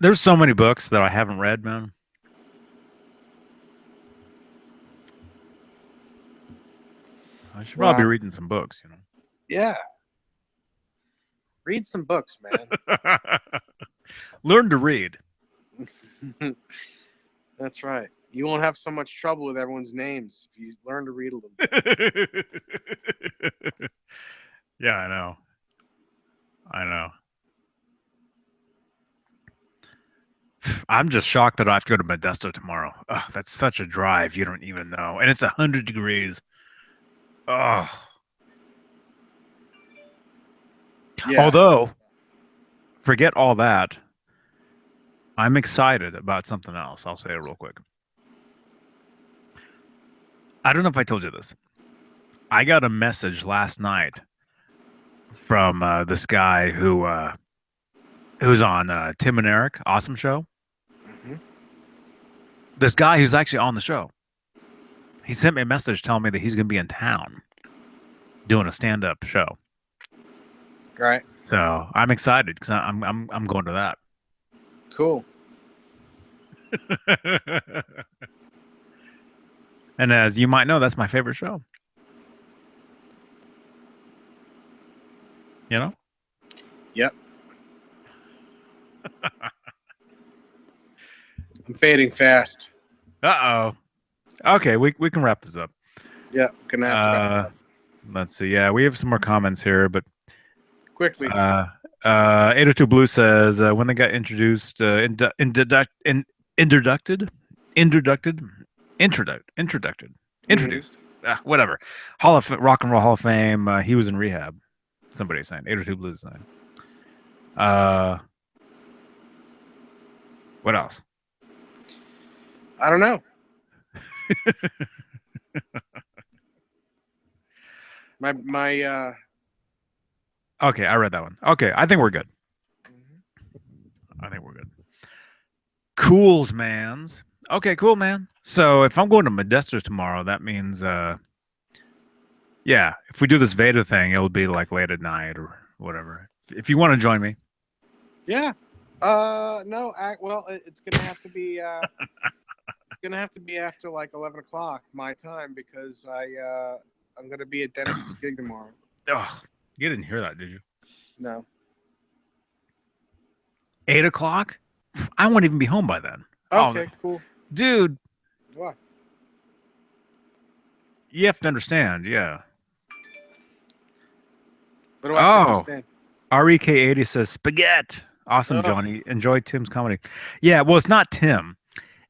There's so many books that I haven't read, man. I should probably be reading some books, Yeah. Read some books, man. Learn to read. That's right. You won't have so much trouble with everyone's names if you learn to read a little bit. Yeah, I know. I know. I'm just shocked that I have to go to Modesto tomorrow. Oh, that's such a drive. You don't even know. And it's 100 degrees. Oh. Yeah. Although, forget all that. I'm excited about something else. I'll say it real quick. I don't know if I told you this. I got a message last night from this guy who's on Tim and Eric Awesome Show. Mm-hmm. This guy who's actually on the show. He sent me a message telling me that he's going to be in town doing a stand-up show. Right. So I'm excited because I'm going to that. Cool. And as you might know, that's my favorite show. You know? Yep. I'm fading fast. Uh-oh. Okay, we can wrap this up. Yeah, gonna have to wrap it up. Let's see. Yeah, we have some more comments here, but Quickly. 802 Blue says when they got introduced, introduced, whatever. Rock and Roll Hall of Fame. He was in rehab. Somebody's saying 802 Blues saying. What else? I don't know. my Okay, I read that one. Okay, I think we're good. I think we're good. Cools, mans. Okay, cool, man. So if I'm going to Modesto tomorrow, that means Yeah, if we do this VEDA thing, it'll be like late at night or whatever. If you want to join me. Yeah. No. Well, it's gonna have to be. It's gonna have to be after like 11 o'clock my time because I'm gonna be at Dennis's gig tomorrow. Oh, you didn't hear that, did you? No. 8 o'clock? I won't even be home by then. Oh, Okay. Cool. dude, What? you have to understand. Yeah. What do I have to Oh, understand? REK80 says spaghetti. Awesome, Oh, Johnny. Enjoy Tim's comedy. Yeah, well, it's not Tim.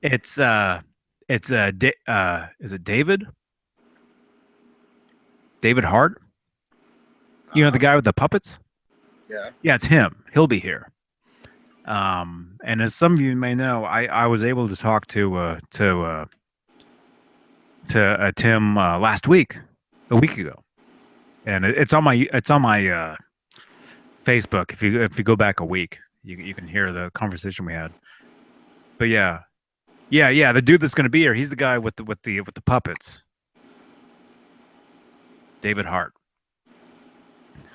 It's is it David? David Hart? You know the uh-huh. guy with the puppets? Yeah. Yeah, it's him. He'll be here. And as some of you may know, I was able to talk to Tim last week, a week ago, and it's on my Facebook. If you go back a week, you can hear the conversation we had. But yeah, the dude that's going to be here, he's the guy with the puppets, David Hart.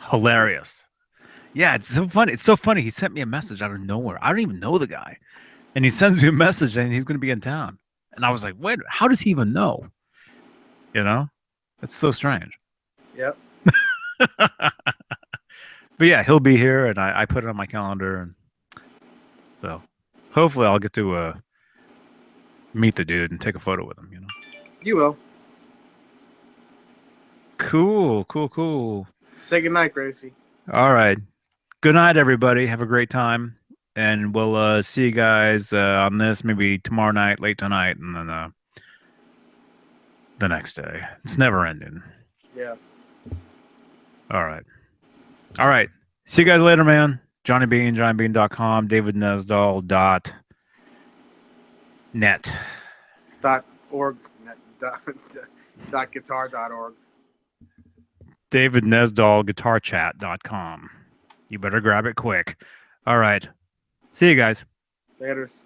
Cool. Hilarious. Yeah, it's so funny. It's so funny. He sent me a message out of nowhere. I don't even know the guy, and he sends me a message and he's going to be in town. And I was like, wait, how does he even know? You know, it's so strange. Yep. But yeah, he'll be here, and I put it on my calendar, and so hopefully I'll get to meet the dude and take a photo with him. You know, You will. cool, cool, cool. Say goodnight, Gracie. All right, good night, everybody. Have a great time, and we'll see you guys on this maybe tomorrow night, late tonight, and then the next day. It's never ending. Yeah. All right, all right. See you guys later, man. Johnny Bean, JohnnyBean.com, DavidNesdal.net. .org. Dot, dot guitar.org. DavidNesdalGuitarChat.com. You better grab it quick. All right. See you guys. Laters.